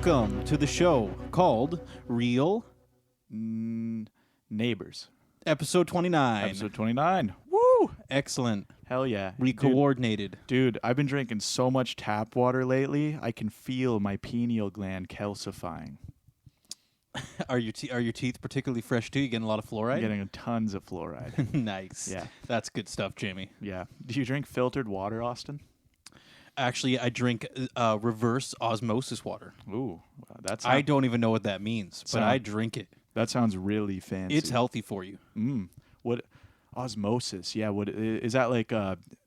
Welcome to the show called Real Neighbours. Episode 29. Episode 29. Woo! Excellent. Hell yeah. Recoordinated. Dude, I've been drinking so much tap water lately, I can feel my pineal gland calcifying. Are your teeth particularly fresh too? You getting a lot of fluoride? I'm getting tons of fluoride. Nice. Yeah. That's good stuff, Jamie. Yeah. Do you drink filtered water, Austin? Actually, I drink reverse osmosis water. Ooh, that's I don't even know what that means, but I drink it. That sounds really fancy. It's healthy for you. What osmosis? Yeah, what is that, like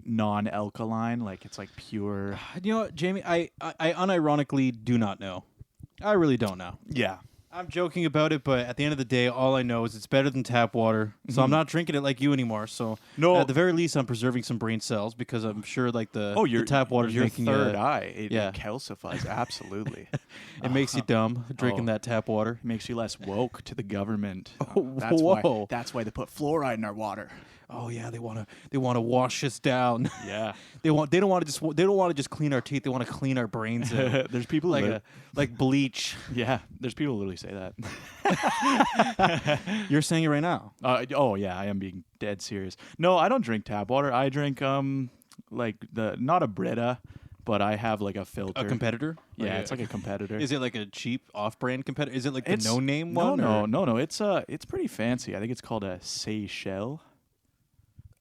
non-alkaline, like it's like pure? You know what, Jamie? I unironically do not know. I really don't know. Yeah. I'm joking about it, but at the end of the day, all I know is it's better than tap water. So I'm not drinking it like you anymore. So No. at the very least, I'm preserving some brain cells because I'm sure like the tap water is your making third eye. It yeah. calcifies absolutely. It makes you dumb drinking that tap water. It makes you less woke to the government. Whoa. That's why they put fluoride in our water. Oh yeah, they want to wash us down. Yeah. they don't want to just clean our teeth. They want to clean our brains out. There's people like bleach. Yeah, there's people who literally say that. You're saying it right now. Oh yeah, I am being dead serious. No, I don't drink tap water. I drink like not a Brita, but I have like a filter. A competitor? Yeah, it's like a competitor. Is it like a cheap off-brand competitor? Is it like the no-name one? No. It's pretty fancy. I think it's called a Seychelles.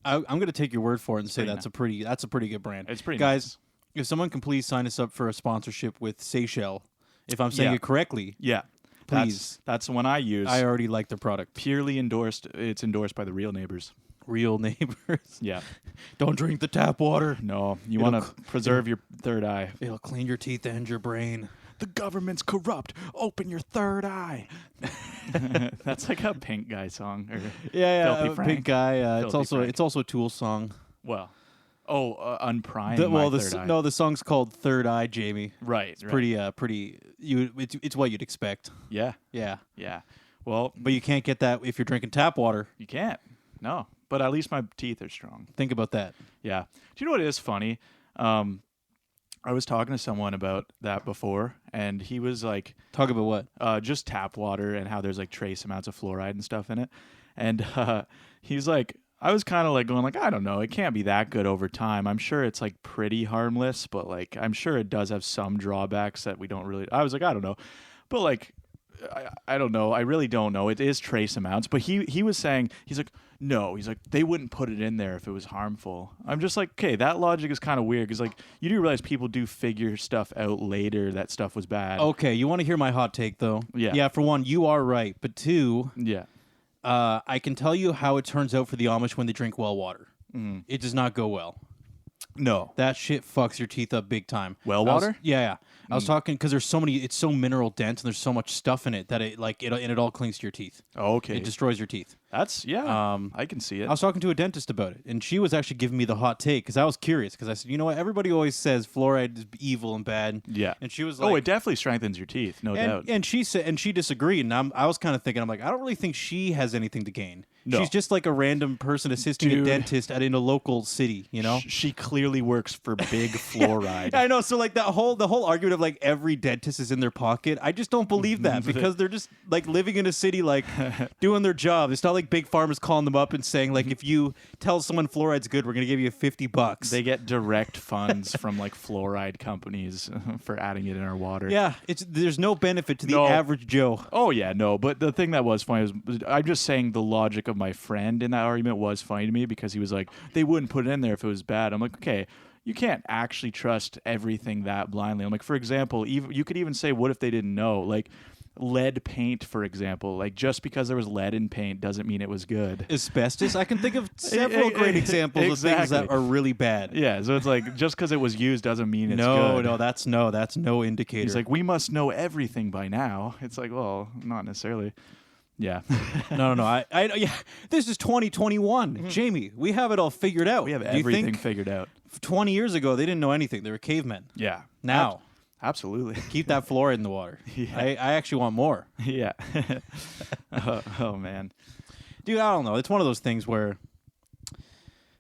I'm going to take your word for it and say that's a pretty good brand. It's pretty guys. Nice. If someone can please sign us up for a sponsorship with Seychelles, if I'm saying it correctly, please. That's the one I use. I already like the product. Purely endorsed. It's endorsed by the Real Neighbours. Real Neighbours. Yeah. Don't drink the tap water. No, you want to preserve your third eye. It'll clean your teeth and your brain. The government's corrupt. Open your third eye. That's like a Pink Guy song. Or Filthy Frank. Pink Guy. Frank. It's also a Tool song. Well, unprime. The song's called Third Eye, Jamie. Right. It's pretty. It's what you'd expect. Yeah. Yeah. Yeah. Well, but you can't get that if you're drinking tap water. You can't. No. But at least my teeth are strong. Think about that. Yeah. Do you know what is funny? I was talking to someone about that before, and he was like... Talk about what? Just tap water and how there's like trace amounts of fluoride and stuff in it. And he's like... I was kind of like going like, I don't know, it can't be that good over time. I'm sure it's like pretty harmless, but like I'm sure it does have some drawbacks that we don't really... I was like, I don't know. But like... I don't know. I really don't know. It is trace amounts. But he was saying, he's like, no. He's like, they wouldn't put it in there if it was harmful. I'm just like, okay, that logic is kind of weird because, like, you do realize people do figure stuff out later that stuff was bad. Okay, you want to hear my hot take, though? Yeah. Yeah, for one, you are right. But two, yeah, I can tell you how it turns out for the Amish when they drink well water. It does not go well. No. That shit fucks your teeth up big time. Well water? Yeah. I was talking because there's so many. It's so mineral dense and there's so much stuff in it that it all clings to your teeth. Oh, okay. It destroys your teeth. That's I can see it. I was talking to a dentist about it, and she was actually giving me the hot take because I was curious because I said, you know what? Everybody always says fluoride is evil and bad. Yeah. And she was like, oh, it definitely strengthens your teeth, no doubt. And she said, and she disagreed, and I was kind of thinking, I'm like, I don't really think she has anything to gain. No. She's just like a random person assisting a dentist in a local city, you know? She clearly works for big fluoride. I know. So like the whole argument of like every dentist is in their pocket, I just don't believe that because they're just like living in a city, like doing their job. It's not like big pharma's calling them up and saying like, if you tell someone fluoride's good, we're going to give you $50. They get direct funds from like fluoride companies for adding it in our water. Yeah. There's no benefit to the average Joe. Oh yeah, no. But the thing that was funny was I'm just saying the logic of my friend in that argument was funny to me because he was like, they wouldn't put it in there if it was bad. I'm like, okay, you can't actually trust everything that blindly. I'm like, for example, you could even say, what if they didn't know? Like lead paint, for example. Like just because there was lead in paint doesn't mean it was good. Asbestos. I can think of several great examples of things that are really bad. Yeah, so it's like just because it was used doesn't mean it's good. No, that's no indicator. He's like, we must know everything by now. It's like, well, not necessarily. Yeah. No. Yeah. This is 2021. Jamie, we have it all figured out. We have everything figured out. 20 years ago, they didn't know anything. They were cavemen. Yeah. Now. Absolutely. Keep that fluoride in the water. Yeah. I actually want more. Yeah. oh, man. Dude, I don't know. It's one of those things where,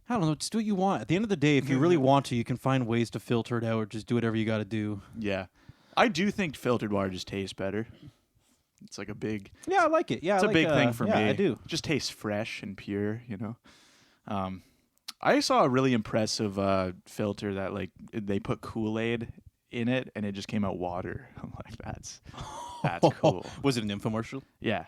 I don't know, just do what you want. At the end of the day, if you really want to, you can find ways to filter it out or just do whatever you got to do. Yeah. I do think filtered water just tastes better. It's like a big. Yeah, I like it. Yeah, It's I a like, big thing for me. I do. It just tastes fresh and pure, I saw a really impressive filter that like they put Kool-Aid in it and it just came out water. I'm like, that's cool. Was it an infomercial? Yeah.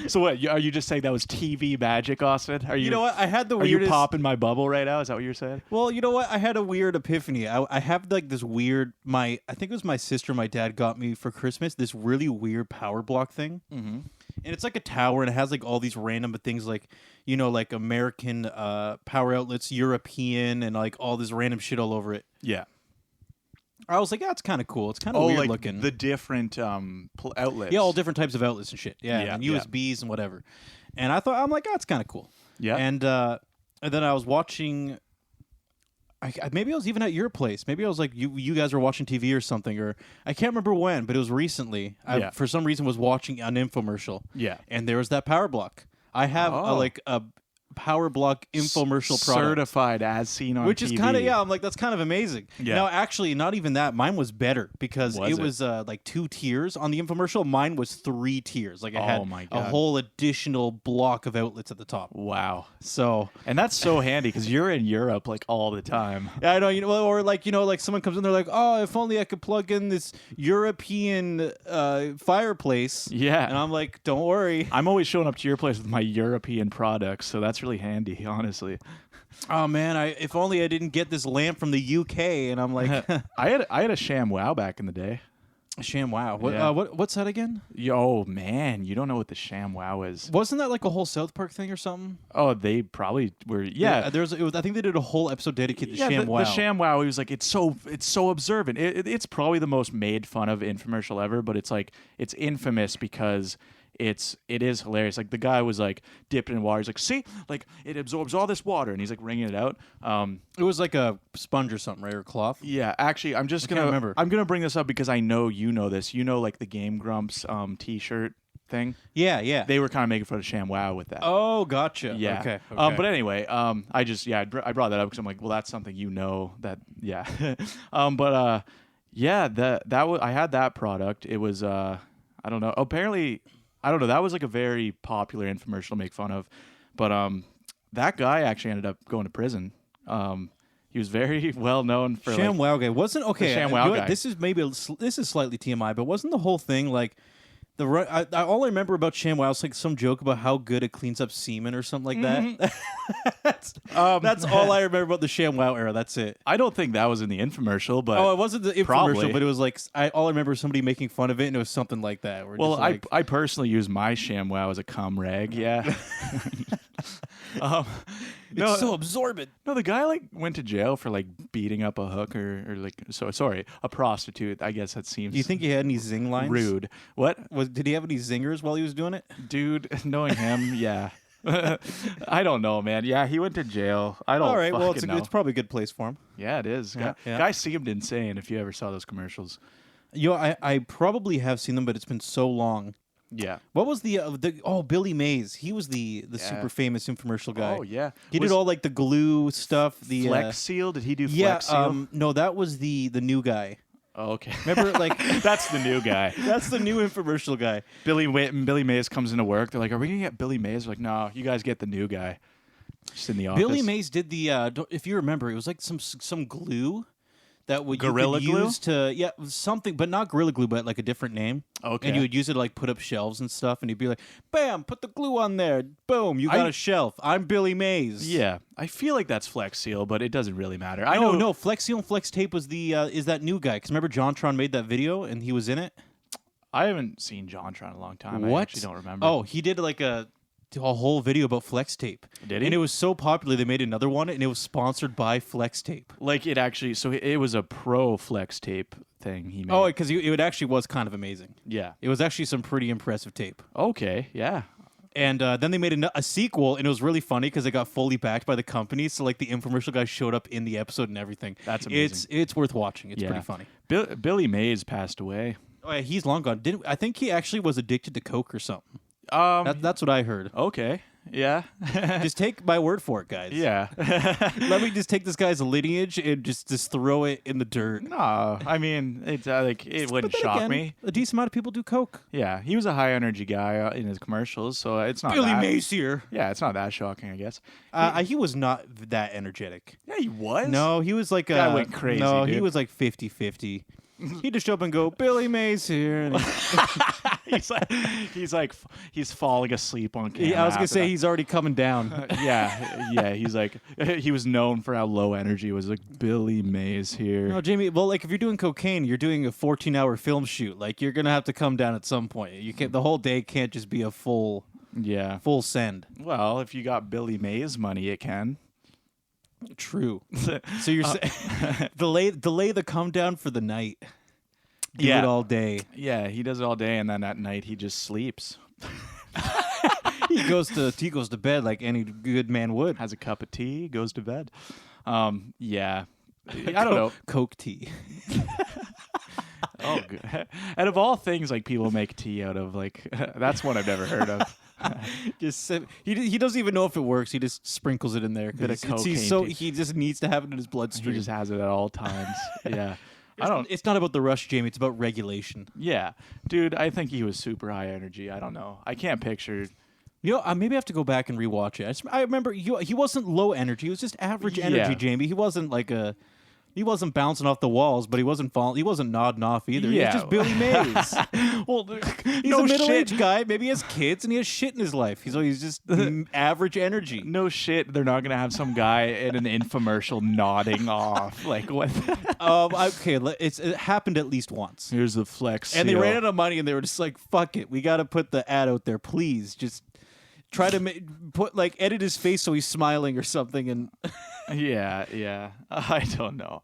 So what? Are you just saying that was TV magic, Austin? Are you? You know what? I had the Are weirdest. you popping my bubble right now? Is that what you're saying? Well, you know what? I had a weird epiphany. I have like this weird. I think it was my sister. My dad got me for Christmas this really weird power block thing. Mm-hmm. And it's like a tower, and it has like all these random things, like like American power outlets, European, and like all this random shit all over it. Yeah. I was like, yeah, it's kind of cool. It's kind of weird like looking. the different outlets. Yeah, all different types of outlets and shit. Yeah, Yeah, and yeah. USBs and whatever. And I'm like, oh, it's kind of cool. Yeah. And then I was watching. Maybe I was even at your place. Maybe I was like, you guys were watching TV or something, or I can't remember when, but it was recently. I, for some reason, was watching an infomercial. Yeah. And there was that power block. I have a power block infomercial product. Certified as seen on Which TV. is kind of, I'm like, that's kind of amazing. Yeah. Now, actually, not even that. Mine was better because Was it was like 2 tiers on the infomercial. Mine was 3 tiers. Like, I had my a God. whole additional block of outlets at the top. Wow. So, And that's so handy because you're in Europe like all the time. yeah, I know, or like, like someone comes in, they're like, oh, if only I could plug in this European fireplace. Yeah. And I'm like, don't worry. I'm always showing up to your place with my European products, so that's really handy, honestly. Oh man, if only I didn't get this lamp from the UK. And I'm like, I had a ShamWow back in the day. ShamWow. What, Yeah. What's that again? Yo, man, you don't know what the ShamWow is. Wasn't that like a whole South Park thing or something? Oh, they probably were. Yeah. I think they did a whole episode dedicated to ShamWow. The ShamWow, he was like, it's so observant. It's probably the most made fun of infomercial ever, but it's infamous because it is hilarious. Like the guy was like dipping in water. He's like, see, like it absorbs all this water, and he's like wringing it out. It was like a sponge or something, right, or cloth. Yeah, actually, I'm gonna remember. I'm gonna bring this up because I know you know this. You know, like the Game Grumps T-shirt thing. Yeah. They were kind of making fun of ShamWow with that. Oh, gotcha. Yeah. Okay. But anyway, I brought that up because I'm like, well, that's something that. Yeah. I had that product. It was I don't know. Apparently, I don't know. That was like a very popular infomercial to make fun of, but that guy actually ended up going to prison. He was very well known for ShamWow guy wasn't okay. The ShamWow guy. This is slightly TMI, but wasn't the whole thing like all I remember about ShamWow is like some joke about how good it cleans up semen or something like that. That's all I remember about the ShamWow era. That's it. I don't think that was in the infomercial, but Oh, it wasn't the infomercial, probably. but it was like all I remember was somebody making fun of it, and it was something like that. Where well, just like, I personally use my ShamWow as a cum rag. Yeah. it's so absorbent. No, the guy like went to jail for like beating up a hooker or like a prostitute. I guess that seems. Do you think he had any zing lines? Rude? What? Did he have any zingers while he was doing it? Dude, knowing him, yeah. I don't know, man. Yeah, he went to jail. I don't. All right, well, fucking know. it's probably a good place for him. Yeah, it is. Yeah. Guy seemed insane. If you ever saw those commercials. I probably have seen them, but it's been so long. Yeah. What was the Billy Mays? He was the super famous infomercial guy. Oh yeah. He did all like the glue stuff. The Flex Seal. Did he do yeah. Flex Seal? No, that was the new guy. Oh, okay. Remember, like that's the new guy. That's the new infomercial guy. Billy Mays comes into work. They're like, "Are we gonna get Billy Mays?" We're like, "No, you guys get the new guy." Just in the office. Billy Mays did the. If you remember, it was like some glue that would Gorilla you could Glue? use to something, but not Gorilla Glue, but like a different name. Okay. And you would use it to like put up shelves and stuff, and you'd be like, "Bam! Put the glue on there. Boom! You got a shelf. I'm Billy Mays." Yeah, I feel like that's Flex Seal, but it doesn't really matter. No. Flex Seal and Flex Tape was is that new guy? Because remember, JonTron made that video and he was in it. I haven't seen JonTron in a long time. What? I actually don't remember. Oh, he did like a whole video about Flex Tape. Did he? And it was so popular they made another one, and it was sponsored by Flex Tape. Like it actually. So it was a pro Flex Tape thing he made. Oh, because it actually was kind of amazing. Yeah. It was actually some pretty impressive tape. Okay. Yeah. And then they made a sequel, and it was really funny because it got fully backed by the company. So like the infomercial guy showed up in the episode and everything. That's amazing. It's worth watching. It's pretty funny. Billy Mays passed away. Oh yeah, he's long gone. I think he actually was addicted to coke or something. That's That's what I heard. okay. Yeah. Just take my word for it, guys. Yeah. Let me just take this guy's lineage and just throw it in the dirt. No, I mean, it's like it wouldn't But then shock again, me. a decent amount of people do coke. Yeah, he was a high energy guy in his commercials, so it's not Billy that. Mays here. Yeah, it's not that shocking, I guess. He was not that energetic. Yeah, he was. No, he was like Guy went crazy, No, he dude. was like 50-50. He'd just show up and go, Billy Mays here. And he's falling asleep on camera. I was gonna after say that. he's already coming down. yeah. He's like he was known for how low energy it was. Like Billy Mays here. No, Jamie. Well, like if you're doing cocaine, you're doing a 14-hour film shoot. Like you're gonna have to come down at some point. You can't. The whole day can't just be a full send. Well, if you got Billy Mays money, it can. True. So you're saying delay the come down for the night. Do Yeah. it all day. Yeah, he does it all day, and then at night he just sleeps. He goes to bed like any good man would. Has a cup of tea, goes to bed. Yeah. I don't know. Coke tea. Oh, good. And of all things, like people make tea out of, like that's one I've never heard of. He doesn't even know if it works. He just sprinkles it in there. Bit of cocaine tea. He just needs to have it in his He bloodstream. just has it at all times. Yeah. It's not about the rush, Jamie. It's about regulation. Yeah, dude. I think he was super high energy. I don't know. I can't picture. You know, maybe I have to go back and rewatch it. I remember he wasn't low energy. He was just average energy, Yeah. Jamie. He wasn't he wasn't bouncing off the walls, but he wasn't falling. He wasn't nodding off either. Yeah. He was just Billy Mays. Well, He's no a middle-aged shit. guy. Maybe he has kids and he has shit in his life. He's just average energy. No shit. They're not gonna have some guy in an infomercial nodding off. Like what? Okay, it happened at least once. Here's the flex. And they seal. ran out of money, and they were just like, "Fuck it, we got to put the ad out there, please. Just try to edit his face so he's smiling or something." And Yeah. I don't know.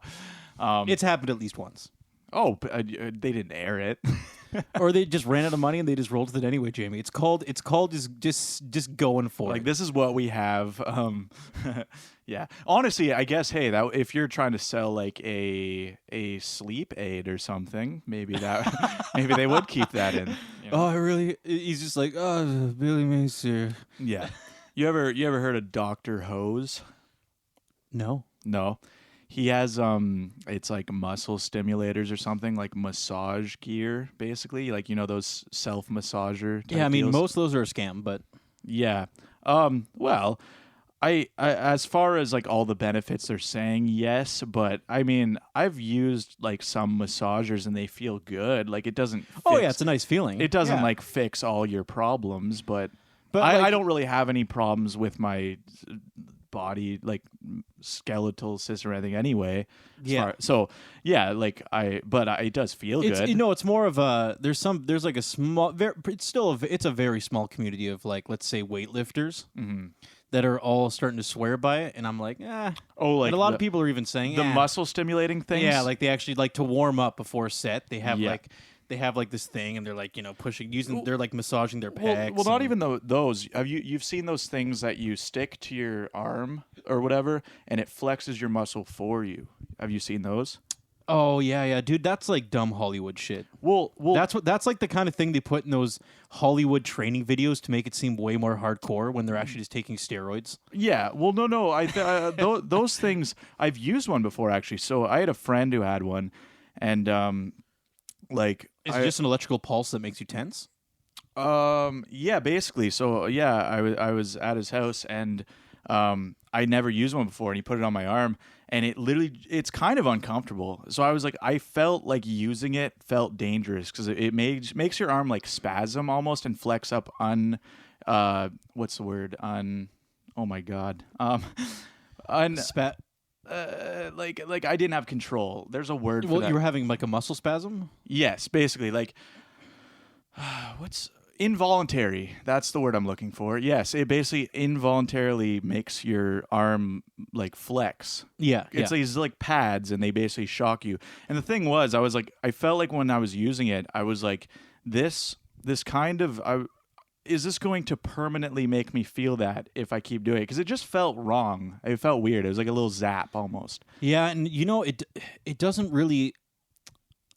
it's happened at least once, They didn't air it. or they just ran out of money and they just rolled with it anyway. Jamie, it's called just going for Like it. this is what we have. Yeah. Honestly, I guess that if you're trying to sell like a sleep aid or something, maybe they would keep that in. You know? Oh, he's just like, oh, Billy Mays here. Yeah. You ever heard of Dr. Hose? No. No. He has it's like muscle stimulators or something, like massage gear, basically. Like those self massager. Yeah, I mean deals. most of those are a scam, but Yeah. Well, I as far as like all the benefits they're saying, yes, but I mean, I've used like some massagers and they feel good. Like it doesn't it's a nice feeling. it doesn't Yeah. like fix all your problems, but like- I don't really have any problems with my body, like skeletal system or anything anyway. Yeah. So yeah, like it does feel It's good. it's more of a there's like a small it's a very small community of like, let's say, weightlifters that are all starting to swear by it, and I'm like, Oh, like and a lot of people are even saying the muscle stimulating things. yeah, like they actually like to warm up before a set. They have Yeah. like this thing, and they're like they're like massaging their pecs. Well, not and- even those. You've seen those things that you stick to your arm or whatever, and it flexes your muscle for you. Have you seen those? Oh yeah, dude, that's like dumb Hollywood shit. Well, That's like the kind of thing they put in those Hollywood training videos to make it seem way more hardcore when they're actually just taking steroids. yeah. Well, no. Those things I've used one before actually. So I had a friend who had one, and like Is it just an electrical pulse that makes you tense? yeah, basically. So yeah, I was at his house and I never used one before, and he put it on my arm, and it's kind of uncomfortable. So I was like, I felt like using it felt dangerous because it makes your arm like spasm almost and flex up what's the word? Oh my god. Spat. Like I didn't have control. There's a word for Well, that. you were having like a muscle spasm. Yes, basically, like what's involuntary? That's the word I'm looking for. Yes, it basically involuntarily makes your arm like flex. Yeah, It's these like pads, and they basically shock you. And the thing was, I felt like when I was using it, I was like, this kind of. Is this going to permanently make me feel that if I keep doing it? Because it just felt wrong. It felt weird. It was like a little zap almost. Yeah, and it doesn't really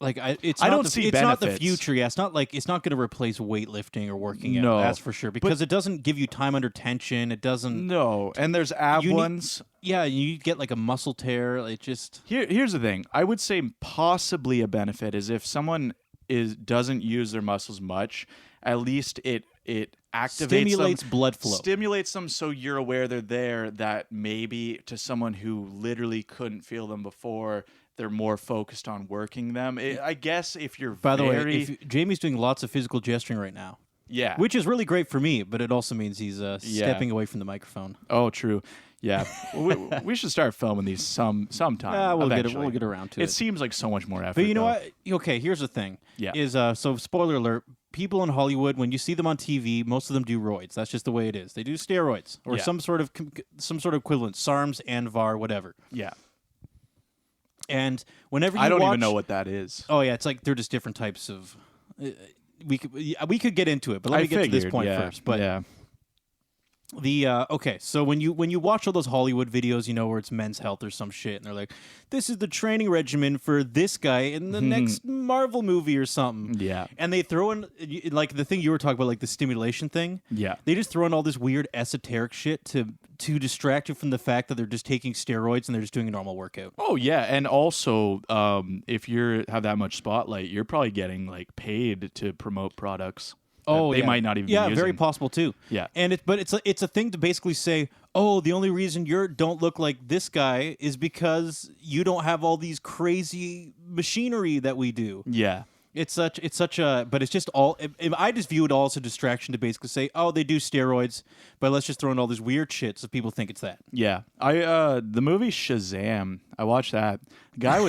Like it's I not don't the, see it's not the benefits. future. Yeah, it's not going to replace weightlifting or working out. No. That's for sure because it doesn't give you time under tension. It doesn't. No, and there's ab You need- ones. Yeah, you get like a muscle tear. It just Here's the thing. I would say possibly a benefit is if someone doesn't use their muscles much, at least it activates stimulates them, blood flow. stimulates them so you're aware they're there. That maybe to someone who literally couldn't feel them before, they're more focused on working them. I guess if you're By the way, Jamie's doing lots of physical gesturing right now, yeah, which is really great for me, but it also means he's stepping away from the microphone. oh true. Yeah, we should start filming these sometime. We'll eventually. get around to it. It seems like so much more effort. But you know though. what? Okay, here's the thing. Yeah. Is so spoiler alert. People in Hollywood, when you see them on TV, most of them do roids. That's just the way it is. They do steroids or Yeah. some sort of equivalent, SARMs, Anvar, whatever. Yeah, And whenever you I don't watch, even know what that is. Oh yeah, it's like they're just different types of. We could get into it, but let me get to this point first. But yeah. Okay, so when you watch all those Hollywood videos, you know, where it's Men's Health or some shit, and they're like, this is the training regimen for this guy in the next Marvel movie or something. Yeah. And they throw in like the thing you were talking about, like the stimulation thing. Yeah. They just throw in all this weird esoteric shit to distract you from the fact that they're just taking steroids and they're just doing a normal workout. Oh yeah, and also if you have that much spotlight, you're probably getting like paid to promote products. Oh, they yeah. might not even. Yeah, be very using. possible too. Yeah. And it's a thing to basically say, oh, the only reason you don't look like this guy is because you don't have all these crazy machinery that we do. Yeah. It's such a, but it's just all. I just view it all as a distraction to basically say, oh, they do steroids, but let's just throw in all this weird shit so people think it's that. Yeah. The movie Shazam, I watched that. The guy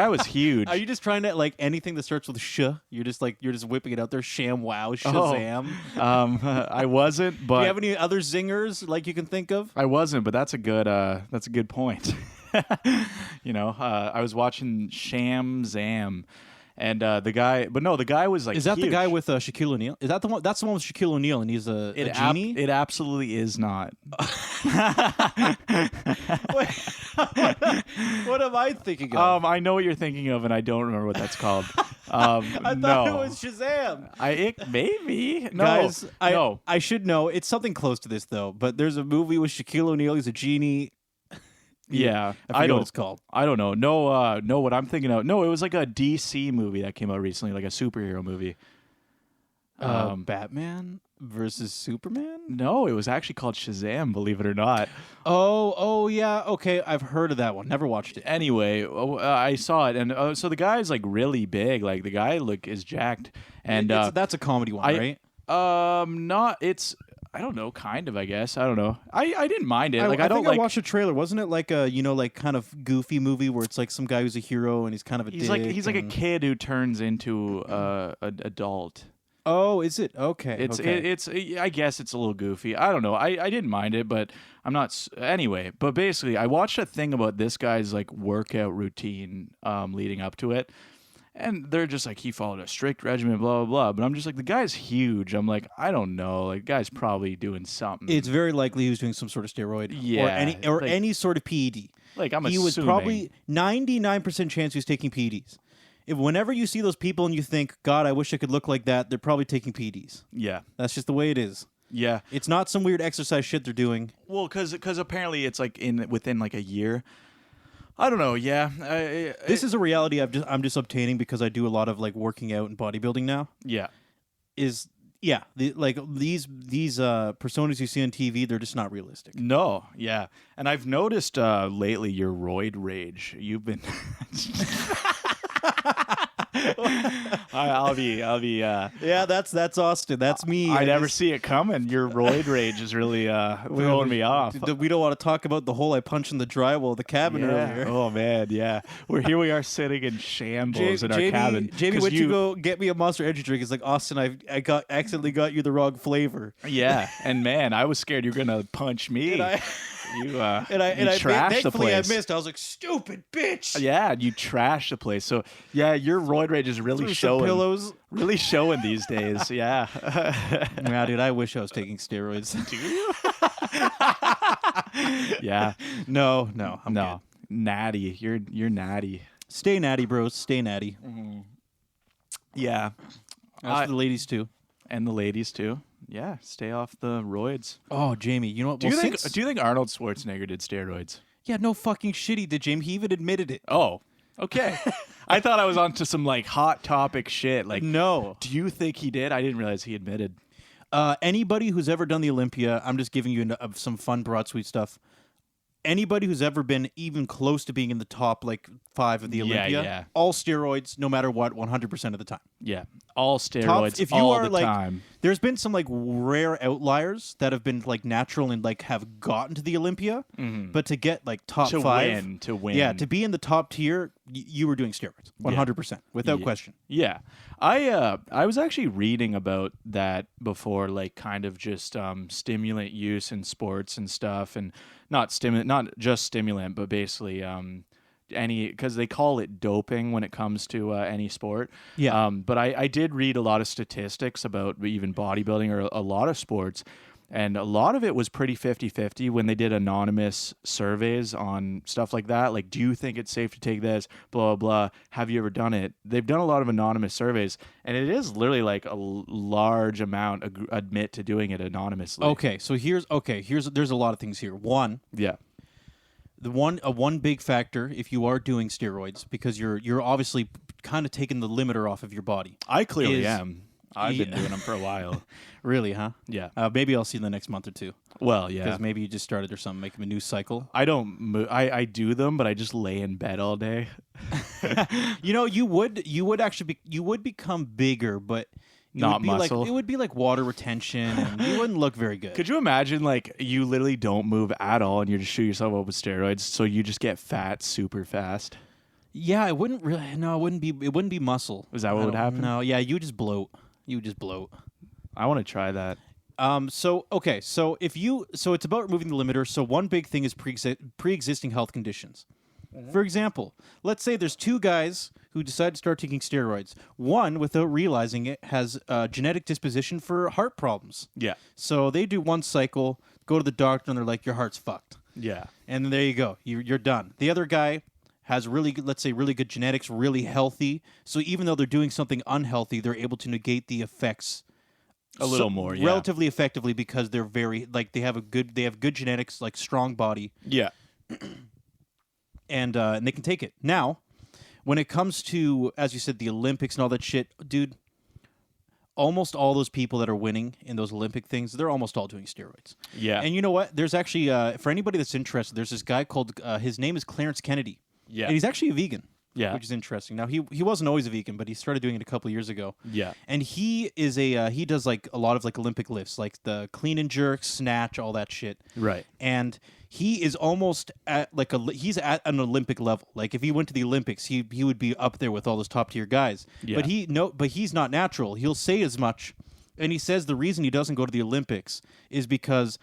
was huge. Are you just trying to like anything that starts with sh? You're just whipping it out there. Sham wow, Shazam. I wasn't, but Do you have any other zingers like you can think of? I wasn't, but that's a good point. I was watching Shazam. And the guy was like, Is that huge. the guy with Shaquille O'Neal? Is that the one? That's the one with Shaquille O'Neal, and he's a genie. It absolutely is not. What am I thinking of? I know what you're thinking of, and I don't remember what that's called. I thought it was Shazam. Maybe no, Guys, no. I should know. It's something close to this though. But there's a movie with Shaquille O'Neal. He's a genie. Yeah, I forget what it's called. I don't know. No, what I'm thinking of. No, it was like a DC movie that came out recently, like a superhero movie. Batman versus Superman. No, it was actually called Shazam. Believe it or not. Oh yeah. Okay, I've heard of that one. Never watched it. Anyway, I saw it, and so the guy's like really big. Like the guy is jacked, and That's a comedy one, right? not it's. I don't know, kind of. I guess I don't know. I didn't mind it. Like I don't think like. I watched a trailer. Wasn't it like a like kind of goofy movie where it's like some guy who's a hero and he's kind of a He's dick like a and- kid who turns into an adult. Oh, is it? Okay. It's okay. it's I guess it's a little goofy. I don't know. I didn't mind it, but I'm not anyway. But basically, I watched a thing about this guy's like workout routine leading up to it. And they're just like, he followed a strict regimen, blah, blah, blah. But I'm just like, the guy's huge. I'm like, I don't know. Like, the guy's probably doing something. It's very likely he was doing some sort of steroid, Yeah, or like- any sort of PED. Like, I'm He was assuming. probably 99% chance he was taking PEDs. Whenever you see those people and you think, God, I wish I could look like that, they're probably taking PEDs. Yeah. That's just the way it is. Yeah. It's not some weird exercise shit they're doing. Well, because apparently it's like within like a year. I don't know. Yeah. This is a reality I'm just obtaining because I do a lot of like working out and bodybuilding now. Yeah. These personas you see on TV, they're just not realistic. No. Yeah. And I've noticed lately your roid rage. You've been. I'll be. Yeah, that's Austin. That's me. I never see it coming. Your roid rage is really throwing me off. We don't want to talk about the hole I punched in the drywall of the cabin earlier. Oh man, yeah. Here we are sitting in shambles in our cabin. Jamie 'Cause went to go get me a Monster Energy drink. It's like, Austin, I accidentally got you the wrong flavor. Yeah, and man, I was scared you were gonna punch me. And I you thankfully trashed the place. I missed. I was like, stupid bitch. Yeah, you trashed the place. So yeah, your roid rage is really Threw some showing. pillows. Really showing these days. Yeah. Yeah, dude, I wish I was taking steroids. Do you? Yeah. No, I'm No. Natty. You're natty. Stay natty, bros. Stay natty. Yeah. That's for the ladies too. And the ladies too. Yeah, stay off the roids. Oh, Jamie, you know what? Do you think Arnold Schwarzenegger did steroids? Yeah, no fucking shit he did, Jamie. He even admitted it. Oh, okay. I thought I was onto some like hot topic shit. Like, No. do you think he did? I didn't realize he admitted. Anybody who's ever done the Olympia, I'm just giving you some fun broad sweet stuff. Anybody who's ever been even close to being in the top like 5 of the Olympia, yeah. all steroids, no matter what, 100% of the time. Yeah, all steroids, If you all are the like, time. there's been some like rare outliers that have been like natural and like have gotten to the Olympia, but to get like top To 5, win. yeah, to be in the top tier, you were doing steroids, 100%, without question. Yeah. I was actually reading about that before, like kind of just stimulant use in sports and stuff, and not just stimulant, but basically because they call it doping when it comes to any sport. Yeah. But I did read a lot of statistics about even bodybuilding or a lot of sports. And a lot of it was pretty 50-50 when they did anonymous surveys on stuff like that. Like, do you think it's safe to take this? Blah, blah, blah. Have you ever done it? They've done a lot of anonymous surveys, and it is literally like a large amount admit to doing it anonymously. Okay, so there's a lot of things here. One, Yeah. one big factor if you are doing steroids, because you're obviously kind of taking the limiter off of your body. I clearly Is- am. I've been doing them for a while. Really, huh? Yeah. Maybe I'll see you in the next month or two. Well, yeah. Because maybe you just started or something, making a new cycle. I don't move. I do them, but I just lay in bed all day. You know, you would actually become bigger, but Not muscle. It would be like water retention, and you wouldn't look very good. Could you imagine, like, you literally don't move at all, and you just shoot yourself up with steroids, so you just get fat super fast? Yeah, it wouldn't really. No, it wouldn't be. It wouldn't be muscle. Is that what would happen? No, yeah, you just bloat. You just bloat. I want to try that. So it's about removing the limiter. So one big thing is pre-existing health conditions. For example, let's say there's 2 guys who decide to start taking steroids. One, without realizing it, has a genetic disposition for heart problems. Yeah. So they do one cycle, go to the doctor, and they're like, your heart's fucked. Yeah. And then there you go. You're done. The other guy has really good genetics, really healthy. So even though they're doing something unhealthy, they're able to negate the effects A little more, yeah. relatively effectively, because they're very they have good genetics, like strong body, Yeah. and they can take it. Now, when it comes to, as you said, the Olympics and all that shit, dude, almost all those people that are winning in those Olympic things, they're almost all doing steroids. Yeah. And you know what? There's actually, for anybody that's interested, there's this guy called, his name is Clarence Kennedy. Yeah. And he's actually a vegan. Yeah. Which is interesting. Now, he wasn't always a vegan, but he started doing it a couple years ago. Yeah. And he is he does like a lot of like Olympic lifts, like the clean and jerk, snatch, all that shit. Right. And he is almost at he's at an Olympic level. Like if he went to the Olympics, he would be up there with all those top tier guys. Yeah. But he's not natural. He'll say as much, and he says the reason he doesn't go to the Olympics is because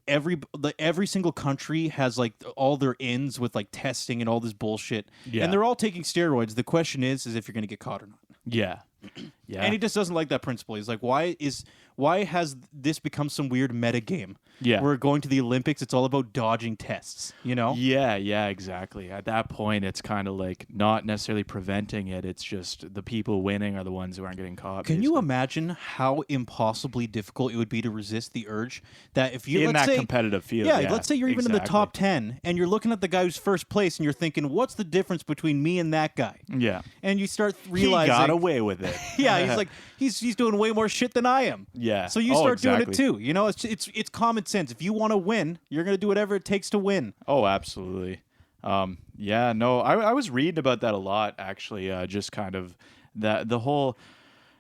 every single country has like all their ends with like testing and all this bullshit, and they're all taking steroids. The question is if you're going to get caught or not. Yeah. Yeah. And he just doesn't like that principle. He's like, why has this become some weird meta game? Yeah. We're going to the Olympics. It's all about dodging tests, you know? Yeah, exactly. At that point, it's kind of like not necessarily preventing it. It's just the people winning are the ones who aren't getting caught. Can you imagine how impossibly difficult it would be to resist the urge that if you in that competitive field? Yeah, let's say you're even in the top 10 and you're looking at the guy who's first place and you're thinking, what's the difference between me and that guy? Yeah. And you start realizing he got away with it. Yeah, he's like he's doing way more shit than I am. Yeah. So you start doing it too. You know, it's common sense. If you want to win, you're going to do whatever it takes to win. Oh, absolutely. Yeah, no, I was reading about that a lot, actually, just kind of the whole...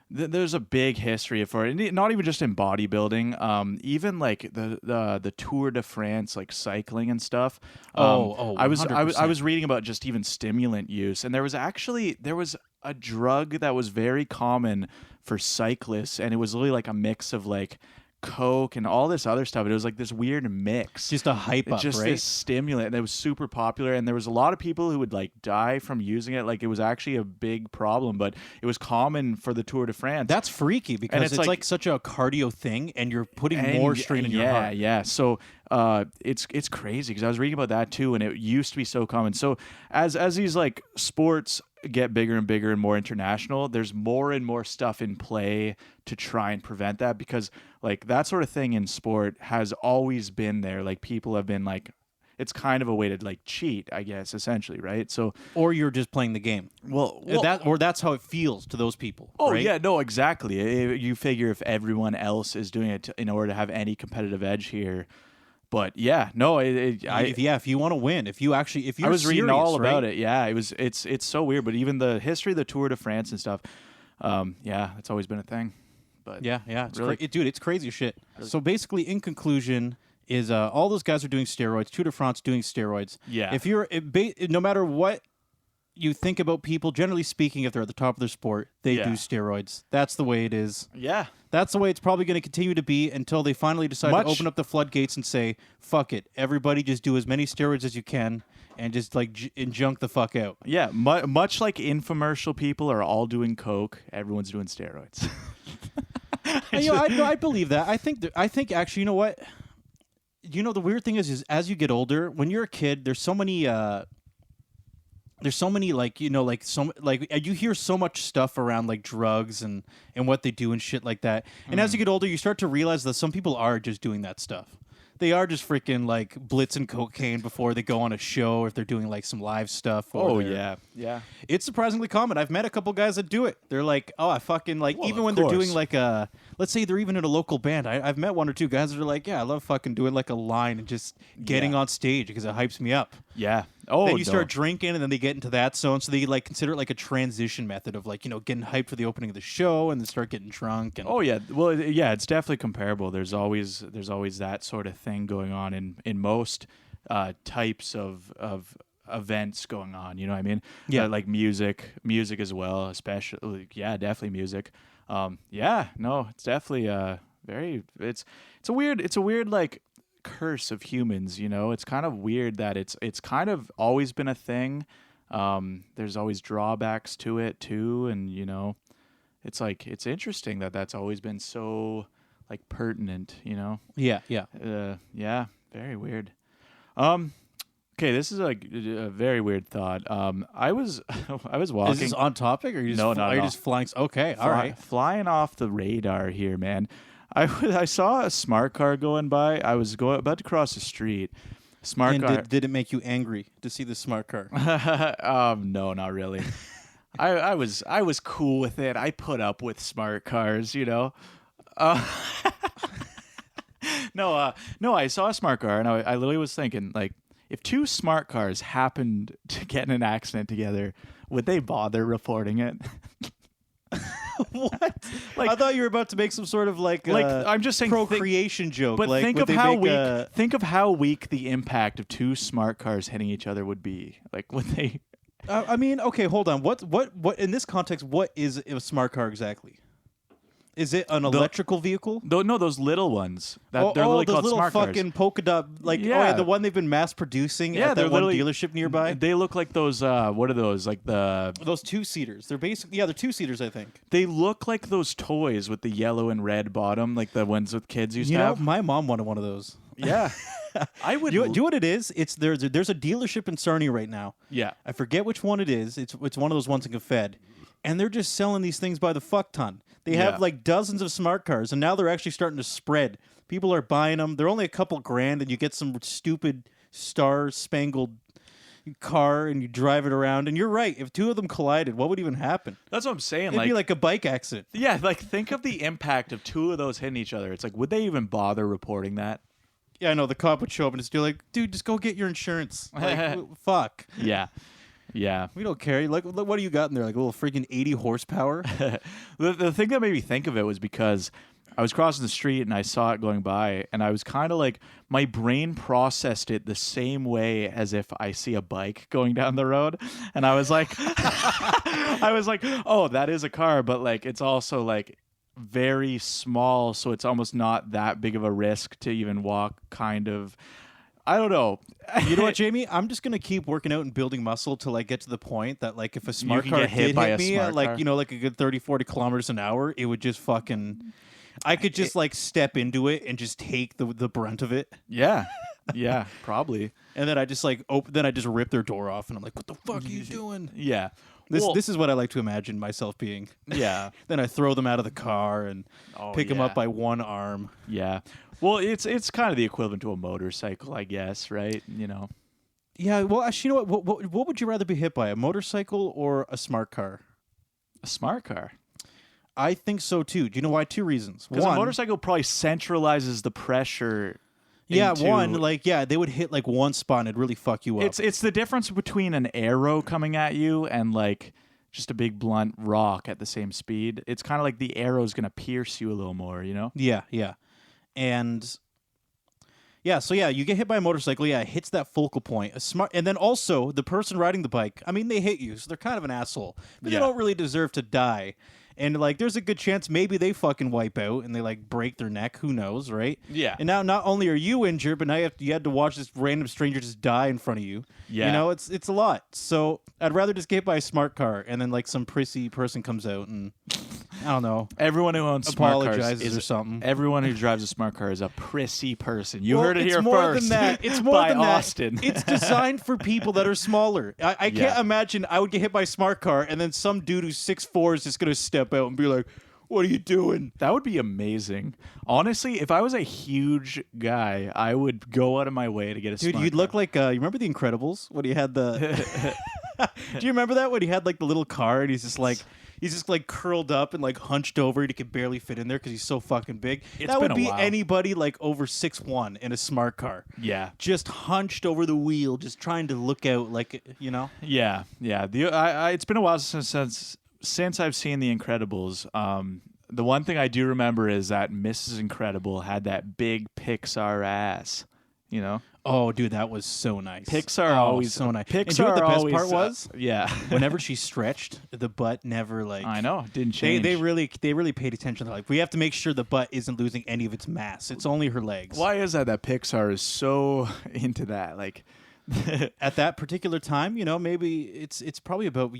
There's a big history for it, not even just in bodybuilding, even like the Tour de France, like cycling and stuff. I was reading about just even stimulant use, and there was a drug that was very common for cyclists, and it was really like a mix of like Coke and all this other stuff. It was like this weird mix. Just a hype up, just right? this stimulant that was super popular, and there was a lot of people who would like die from using it. Like it was actually a big problem, but it was common for the Tour de France. That's freaky because it's like such a cardio thing, and you're putting more strain in your heart. Yeah. So it's crazy because I was reading about that too, and it used to be so common. So as these like sports get bigger and bigger and more international, there's more and more stuff in play to try and prevent that, because like that sort of thing in sport has always been there. Like people have been like, it's kind of a way to like cheat, I guess, essentially, right? So, or you're just playing the game. well That's how it feels to those people. oh right? yeah, no, exactly. You figure if everyone else is doing it in order to have any competitive edge here. But yeah, no, if you want to win, if you're I was reading serious, all about right? it. Yeah, it's so weird. But even the history of the Tour de France and stuff, yeah, it's always been a thing. But Yeah, it's really, dude, it's crazy as shit. So basically, in conclusion, is all those guys are doing steroids. Tour de France doing steroids. Yeah. If you're no matter what you think about people, generally speaking, if they're at the top of their sport, they do steroids. That's the way it is. yeah, That's the way it's probably going to continue to be until they finally decide to open up the floodgates and say, "Fuck it, everybody, just do as many steroids as you can." And just like injunk the fuck out. yeah. Much like infomercial people are all doing coke, everyone's doing steroids. I believe that. I think actually, you know what? You know, the weird thing is as you get older, when you're a kid, there's so many like, you know, like you hear so much stuff around like drugs and what they do and shit like that. And as you get older, you start to realize that some people are just doing that stuff. They are just freaking like blitzing cocaine before they go on a show, if they're doing like some live stuff. Or yeah. it's surprisingly common. I've met a couple guys that do it. They're like, oh, I fucking like, Well, even of when they're doing course. like let's say they're even in a local band. I've met one or two guys that are like, yeah, I love fucking doing like a line and just getting on stage because it hypes me up. Yeah. Oh, Then you no. start drinking, and then they get into that zone. So they like consider it like a transition method of like, you know, getting hyped for the opening of the show, and then start getting drunk. And Oh yeah, well yeah, it's definitely comparable. There's always that sort of thing going on in most types of events going on. You know what I mean? Yeah. Like music as well, especially. Yeah, definitely music. Yeah, no, it's definitely very. It's a weird like curse of humans. You know, it's kind of weird that it's kind of always been a thing. There's always drawbacks to it too, and you know. It's like, it's interesting that that's always been so like pertinent, you know? yeah. Yeah, very weird. Okay, this is like a very weird thought. I was walking. Is this on topic, or are you just, No, not are at you all. just flying? Okay, all right. Flying off the radar here, man. I saw a smart car going by. I was about to cross the street. Smart And car. did it make you angry to see the smart car? No, not really. I was cool with it. I put up with smart cars, you know. No, I saw a smart car, and I literally was thinking, like, if two smart cars happened to get in an accident together, would they bother reporting it? What? Like, I thought you were about to make some sort of like I'm just saying, procreation joke. but like, think would of they how make weak. Think of how weak the impact of two smart cars hitting each other would be. Like, would they? I mean, okay, hold on. What in this context? What is a smart car exactly? Is it an electrical vehicle? No, those little ones. They're Oh, literally those called little smart fucking cars. polka dot, like Yeah. the one they've been mass producing Yeah, at they're that one literally- dealership nearby. They look like those. What are those? Like Those two-seaters. They're basically they're two-seaters, I think. they look like those toys with the yellow and red bottom, like the ones with kids used You to know, have. my mom wanted one of those. Yeah, I would. Do you know what it is? It's there's a dealership in Sarnia right now. Yeah. I forget which one it is. It's one of those ones in Confed, and they're just selling these things by the fuck ton. They have Yeah. like dozens of smart cars, and now they're actually starting to spread. People are buying them. They're only a couple grand, and you get some stupid star-spangled car, and you drive it around. And you're right. If two of them collided, what would even happen? That's what I'm saying. It'd be like a bike accident. yeah, like think of the impact of two of those hitting each other. It's like, would they even bother reporting that? Yeah, I know. The cop would show up and just be like, "Dude, just go get your insurance." Like, fuck. Yeah, yeah. We don't care. Like, what do you got in there? Like a little freaking 80 horsepower? The thing that made me think of it was because I was crossing the street and I saw it going by, and I was kind of like, my brain processed it the same way as if I see a bike going down the road, and I was like, oh, that is a car, but like it's also like very small, so it's almost not that big of a risk to even walk. Kind of, I don't know. You know what, Jamie? I'm just gonna keep working out and building muscle till I get to the point that, like, if a smart can car get hit did by hit a me smart at, like, car. you know, like a good 30, 40 kilometers an hour, it would just fucking. I could just like step into it and just take the brunt of it, Yeah, probably. and then I just like then I just rip their door off, and I'm like, "What the fuck are you doing?" Yeah. This is what I like to imagine myself being. Yeah. Then I throw them out of the car and pick them yeah. up by one arm. Yeah. Well, it's kind of the equivalent to a motorcycle, I guess, right? You know. Yeah, well, actually, you know what would you rather be hit by, a motorcycle or a smart car? A smart car. I think so, too. Do you know why? 2 reasons. Because a One, motorcycle probably centralizes the pressure. yeah, into- they would hit like one spot and it'd really fuck you up. It's the difference between an arrow coming at you and like just a big blunt rock at the same speed. It's kind of like the arrow's going to pierce you a little more, you know? Yeah. And so you get hit by a motorcycle, it hits that focal point. And then also the person riding the bike, I mean, they hit you, so they're kind of an asshole. But they don't really deserve to die. And like there's a good chance maybe they fucking wipe out and they like break their neck, who knows, right? Yeah. And now not only are you injured, but now you had to watch this random stranger just die in front of you. Yeah. You know, it's a lot. So I'd rather just get hit by a smart car and then like some prissy person comes out and I don't know. Everyone who owns smart cars apologizes or something. Everyone who drives a smart car is a prissy person. You Well, heard it it's here more first. Than that. It's more by than Austin. that. It's designed for people that are smaller. I can't imagine I would get hit by a smart car and then some dude who's 6'4" is just gonna step out and be like, "What are you doing?" That would be amazing. Honestly, if I was a huge guy, I would go out of my way to get a Dude, smart you'd car. look like you remember The Incredibles when he had the. Do you remember that when he had like the little car and he's just like curled up and like hunched over and he could barely fit in there because he's so fucking big. It's that been would a be while. anybody like over 6'1" in a smart car. Yeah. Just hunched over the wheel, just trying to look out like Yeah. It's been a while since I've seen The Incredibles. The one thing I do remember is that Mrs. Incredible had that big Pixar ass. You know, Oh, dude, that was so nice. Pixar Oh, always so nice. Pixar And do you know what the best always, part was? Yeah, Whenever she stretched, the butt never like. I know, didn't They change. they really paid attention. They're like, we have to make sure the butt isn't losing any of its mass. It's only her legs. Why is that Pixar is so into that? Like, At that particular time, maybe it's probably about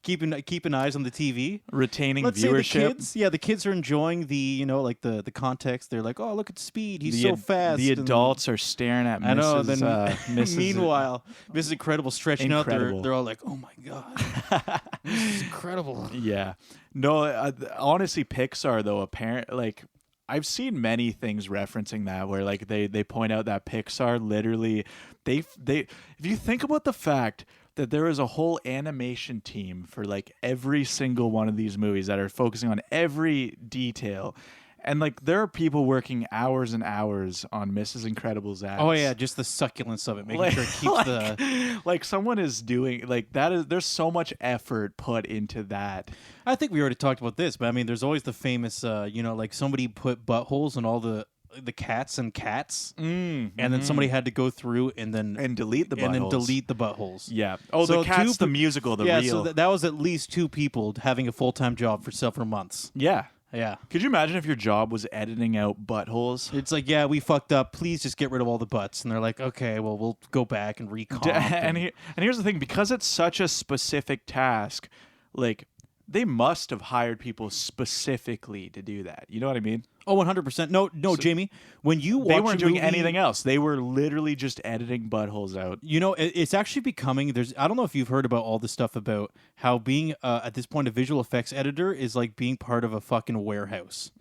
keeping eyes on the TV. retaining Let's say viewership. the kids are enjoying the like the context. They're like, oh, look at Speed, he's so fast. The and- adults are staring at Mrs. I know. Then Mrs. meanwhile, Mrs. Incredible stretching out. Incredible. They're all like, oh my god, this is incredible. Yeah. No, honestly, Pixar though, like I've seen many things referencing that where like they point out that Pixar literally they if you think about the fact that there is a whole animation team for like every single one of these movies that are focusing on every detail. And like there are people working hours and hours on Mrs. Incredible's ass. Oh yeah, just the succulence of it, making sure it keeps the. like someone is doing like that is there's so much effort put into that. I think we already talked about this, but I mean, there's always the famous, like somebody put buttholes in all the cats and cats, and then somebody had to go through and delete the buttholes. buttholes. Yeah. Oh, So the Cats, two the musical, the yeah, real. so that was at least 2 people having a full-time job for several months. Yeah. Yeah. Could you imagine if your job was editing out buttholes? It's like, yeah, we fucked up. Please just get rid of all the butts. And they're like, okay, well, we'll go back and recomp. And here's the thing, because it's such a specific task, like they must have hired people specifically to do that. You know what I mean? Oh, 100%. No, Jamie. When you watch They weren't a doing movie, anything else. They were literally just editing buttholes out. It's actually becoming. I don't know if you've heard about all this stuff about how being at this point a visual effects editor is like being part of a fucking warehouse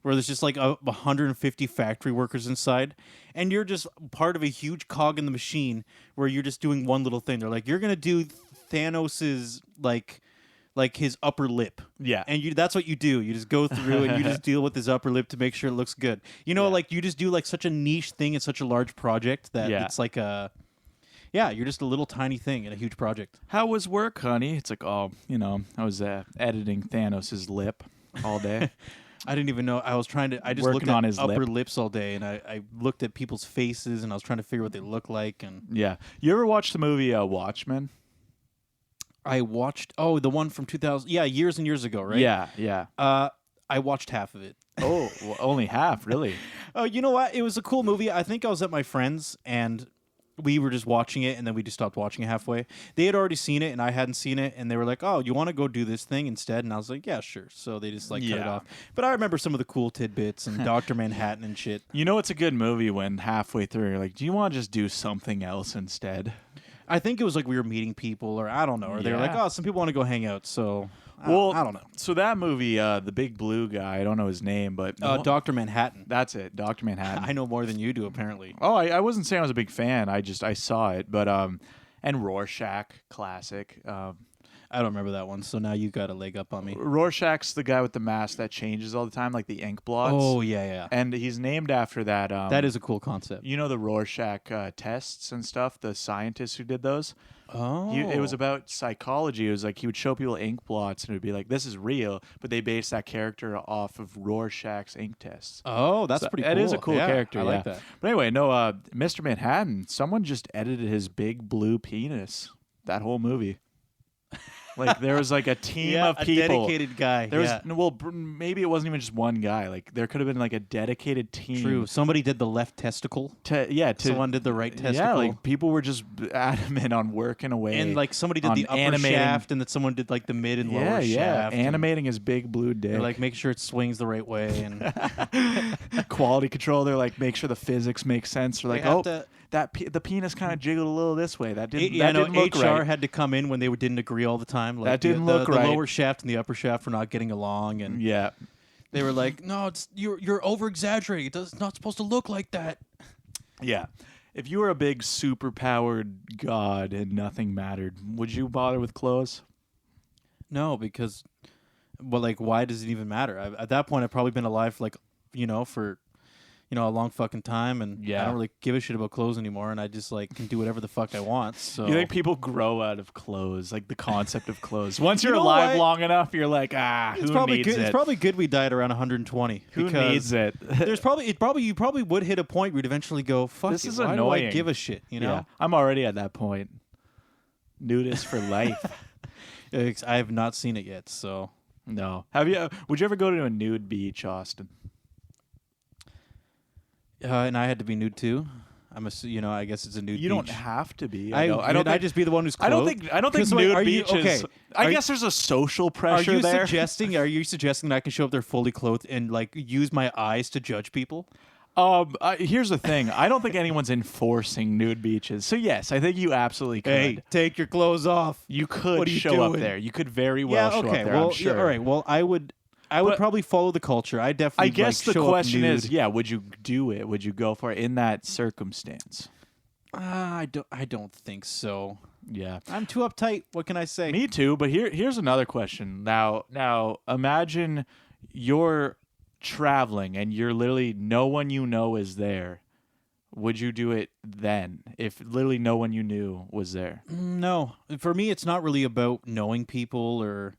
where there's just like 150 factory workers inside, and you're just part of a huge cog in the machine where you're just doing one little thing. They're like, you're gonna do Thanos's like his upper lip. Yeah. And that's what you do. You just go through and you just deal with his upper lip to make sure it looks good. Like you just do like such a niche thing in such a large project that it's like you're just a little tiny thing in a huge project. How was work, honey? It's like, I was editing Thanos' lip all day. I didn't even know. I just Working looked on at his upper lip. lips all day, and I looked at people's faces, and I was trying to figure what they look like. And Yeah. You ever watch the movie Watchmen? I watched the one from 2000. Yeah, years and years ago, right? Yeah. I watched half of it. Oh, well, only half, really. Oh, you know what? It was a cool movie. I think I was at my friend's, and we were just watching it, and then we just stopped watching it halfway. They had already seen it, and I hadn't seen it, and they were like, "Oh, you want to go do this thing instead?" And I was like, "Yeah, sure." So they just cut it off. But I remember some of the cool tidbits and Dr. Manhattan and shit. You know it's a good movie when halfway through you're like, do you want to just do something else instead? I think it was like we were meeting people, or I don't know, or they were like, Yeah. oh, some people want to go hang out, so Well, I don't know. So that movie, the big blue guy, I don't know his name, but Dr. Manhattan. that's it, Dr. Manhattan. I know more than you do, apparently. Oh, I wasn't saying I was a big fan. I saw it, but and Rorschach, classic. I don't remember that one, so now you got a leg up on me. Rorschach's the guy with the mask that changes all the time, like the ink blots. Oh, yeah. And he's named after that. That is a cool concept. You know the Rorschach tests and stuff. The scientists who did those. Oh. It was about psychology. It was like he would show people ink blots and it would be like, this is real, but they based that character off of Rorschach's ink tests. Oh, that's pretty cool. It is a cool character. I like that. But anyway, no, Mr. Manhattan, someone just edited his big blue penis. That whole movie. Like there was like a team of people. A dedicated guy. There was maybe it wasn't even just one guy. Like there could have been like a dedicated team. True. Somebody did the left testicle. Someone did the right testicle. Yeah, like people were just adamant on working away. And like somebody did the upper shaft, and then someone did like the mid and lower shaft. Animating his big blue dick. They're like, make sure it swings the right way, and quality control. They're like, make sure the physics make sense. They're like, the penis kind of jiggled a little this way. That didn't. Didn't look HR right. had to come in when they didn't agree all the time. Like that didn't look right. The lower shaft and the upper shaft were not getting along, and they were like, "No, you're over exaggerating. It's not supposed to look like that." Yeah. If you were a big super-powered god and nothing mattered, would you bother with clothes? No, because, well, like, why does it even matter? At that point, I've probably been alive, for a long fucking time, and I don't really give a shit about clothes anymore, and I just like can do whatever the fuck I want. So you think people grow out of clothes, like the concept of clothes? Once you're alive long enough, you're like, who needs it? It's probably good we died around 120. Who needs it? You probably would hit a point where you'd eventually go, fuck this it, is why annoying. do I give a shit? You know? Yeah, I'm already at that point. Nudist for life. I have not seen it yet, so no. Have you? Would you ever go to a nude beach, Austin? And I had to be nude too. I guess it's a nude beach. You don't have to be. I just be the one who's clothed? I don't think nude beaches. Okay. I guess there's a social pressure there. Are you suggesting that I can show up there fully clothed and like use my eyes to judge people? Here's the thing. I don't think anyone's enforcing nude beaches. So yes, I think you absolutely could. Hey, take your clothes off. You could show up there. You could very well show up there. Well, I'm sure. Yeah, all right. Well, I would probably follow the culture. I definitely. I guess the show question up nude. is, would you do it? Would you go for it in that circumstance? I don't think so. Yeah, I'm too uptight. What can I say? Me too. But here's another question. Now, imagine you're traveling and you're literally no one you know is there. Would you do it then if literally no one you knew was there? No, for me, it's not really about knowing people or.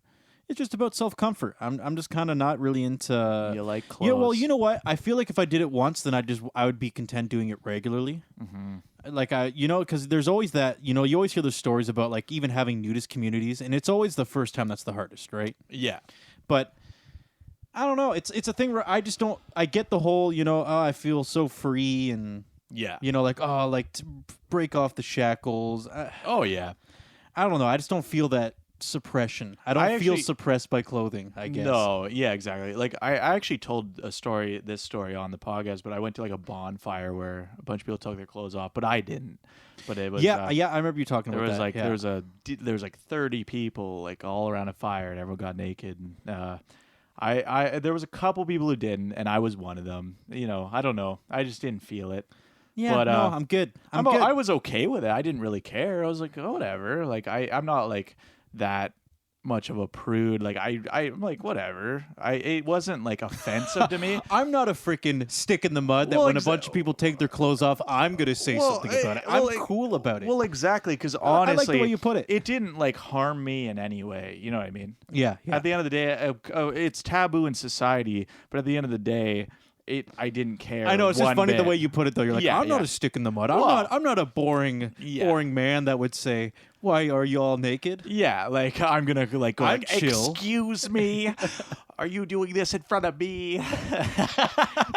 It's just about self-comfort. I'm just kind of not really into. You like clothes? Yeah, well, you know what? I feel like if I did it once, then I would be content doing it regularly. Mm-hmm. Like because there's always that. You always hear the stories about like even having nudist communities, and it's always the first time that's the hardest, right? Yeah, but I don't know. It's a thing where I just don't. I get the whole I feel so free and to break off the shackles. Oh yeah. I don't know. I just don't feel that suppression. I don't feel suppressed by clothing, I guess. No, yeah, exactly. Like I actually told this story on the podcast, but I went to like a bonfire where a bunch of people took their clothes off, but I didn't. But it was I remember you talking about that. There was like 30 people like all around a fire and everyone got naked. There was a couple people who didn't, and I was one of them. I don't know. I just didn't feel it. Yeah, but, no, I'm good. I'm good. I was okay with it. I didn't really care. I was like, oh, whatever. Like I'm not like that much of a prude. Like I'm like whatever. It wasn't like offensive to me. I'm not a freaking stick in the mud that when a bunch of people take their clothes off, I'm gonna say something about it. I'm cool about it. Well, exactly, because honestly, I like the way you put it. It didn't like harm me in any way. You know what I mean? Yeah. At the end of the day, it's taboo in society, but at the end of the day, I didn't care. I know it's just funny the way you put it though. You're like, I'm not a stick in the mud. I'm not a boring man that would say, "Why are you all naked?" Yeah, like I'm gonna like go I'm like, chill. Excuse me, are you doing this in front of me?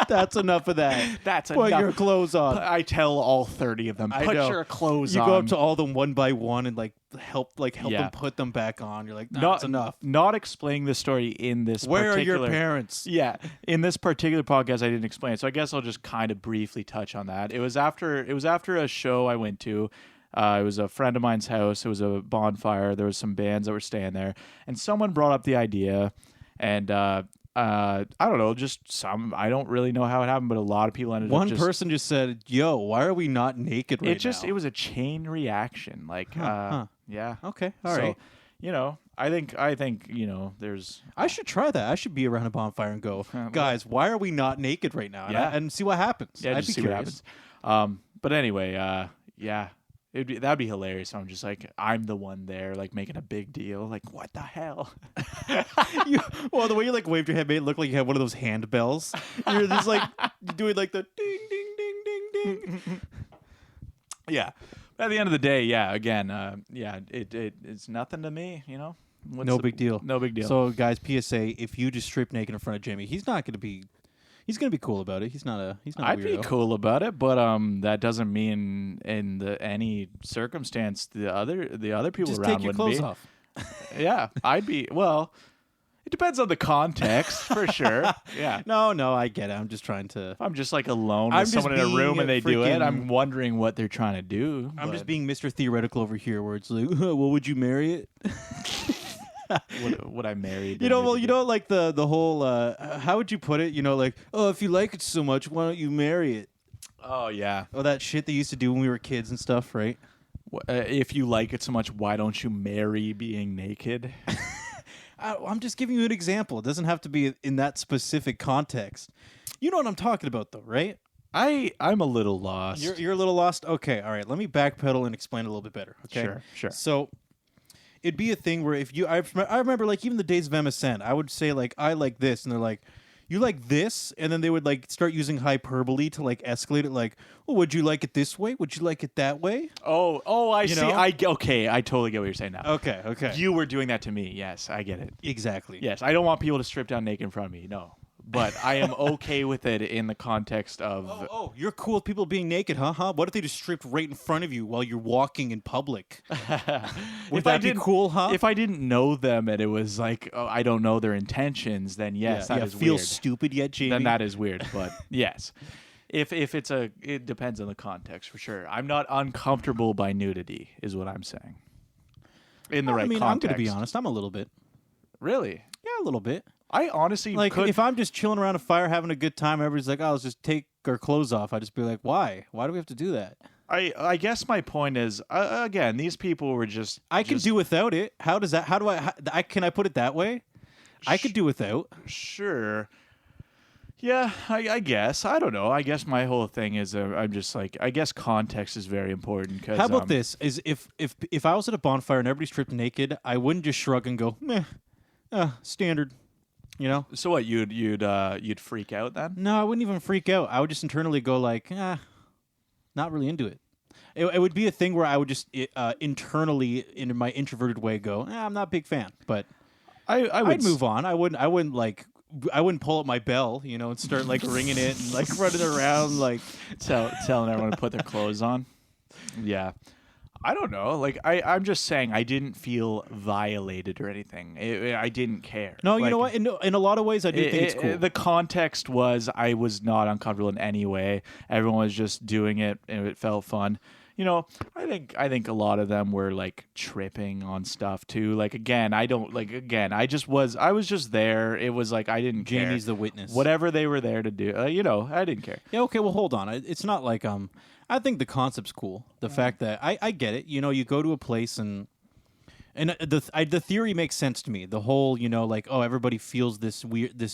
That's enough of that. That's Put enough. your clothes on. I tell all 30 of them, put your clothes on. You go up to all of them one by one and help them put them back on. You're like, that's enough. Not explaining the story in this. Where particular, are your parents? Yeah, in this particular podcast, I didn't explain it, so I guess I'll just kind of briefly touch on that. It was after a show I went to. It was a friend of mine's house. It was a bonfire. There was some bands that were staying there, and someone brought up the idea, and I don't know, just some. I don't really know how it happened, but a lot of people ended up One just. person just said, "Yo, why are we not naked right now?" It was a chain reaction. Like, yeah. Okay, all right. You know, I think there's. I should try that. I should be around a bonfire and go, guys, why are we not naked right now? Yeah. And see what happens. Yeah, I'd just be see curious. what happens. But anyway, yeah, that'd be hilarious. I'm just like, I'm the one there, like making a big deal. Like, what the hell? Well, the way you like waved your head made it look like you had one of those handbells. You're just like doing like the ding, ding, ding, ding, ding. Yeah. At the end of the day, yeah. Again, it's nothing to me. You know, No big deal. No big deal. So, guys, PSA: if you just strip naked in front of Jimmy, he's not going to be. He's going to be cool about it. He's not a I'd weirdo. be cool about it, but that doesn't mean in any circumstance the other people Just around take your wouldn't clothes be. off. Yeah, I'd be. Well, it depends on the context for sure. Yeah. No, I get it. I'm just trying to. If I'm just like alone I'm with just someone in a being room and they do it, freaking- I'm wondering what they're trying to do. I'm just but being Mr. Theoretical over here, where it's like, well, would you marry it? would I marry? You know, well, you know, like the whole. How would you put it? You know, like, oh, if you like it so much, why don't you marry it? Oh yeah. Oh, that shit they used to do when we were kids and stuff, right? If you like it so much, why don't you marry being naked? I'm just giving you an example. It doesn't have to be in that specific context. You know what I'm talking about, though, right? I'm a little lost. You're a little lost. Okay, all right. Let me backpedal and explain it a little bit better. Okay, Sure. So it'd be a thing where if you, I remember like even the days of MSN, I would say like I like this, and they're like, you like this, and then they would like start using hyperbole to like escalate it. Like, well, would you like it this way? Would you like it that way? Oh, I see. know? I totally get what you're saying now. Okay. You were doing that to me. Yes, I get it. Exactly. Yes, I don't want people to strip down naked in front of me. No, but I am okay with it in the context of. Oh, you're cool with people being naked, huh? What if they just stripped right in front of you while you're walking in public? Would that be cool, huh? If I didn't know them and it was like, oh, I don't know their intentions, then yes, that is feel weird. stupid yet, Jamie? Then that is weird. But yes, if it depends on the context for sure. I'm not uncomfortable by nudity, is what I'm saying. In the right context. I'm going to be honest. I'm a little bit. Really? Yeah, a little bit. I honestly Like, could. if I'm just chilling around a fire having a good time, everybody's like, oh, let's just take our clothes off. I'd just be like, why? Why do we have to do that? I guess my point is, again, these people were just. I can do without it. How does that? How do can I put it that way? I could do without. Sure. Yeah, I guess. I don't know. I guess my whole thing is I'm just like, I guess context is very important. Cause, How about this? Is if I was at a bonfire and everybody stripped naked, I wouldn't just shrug and go, meh, standard. You know? So what? You'd freak out then? No, I wouldn't even freak out. I would just internally go like, not really into it. It would be a thing where I would just internally, in my introverted way, go, I'm not a big fan. But I'd move on. I wouldn't pull up my bell, you know, and start like ringing it and like running around like telling everyone to put their clothes on. Yeah. I don't know. Like I'm just saying, I didn't feel violated or anything. I didn't care. No, like, you know what? In a lot of ways, I do think it's cool. The context was I was not uncomfortable in any way. Everyone was just doing it, and it felt fun. You know, I think a lot of them were like tripping on stuff too. Like I was just there. It was like I didn't care. Jamie's the witness. Whatever they were there to do, you know, I didn't care. Yeah. Okay. Well, hold on. It's not like I think the concept's cool. The fact that I get it. You know, you go to a place and the theory makes sense to me. The whole, you know, like, oh, everybody feels this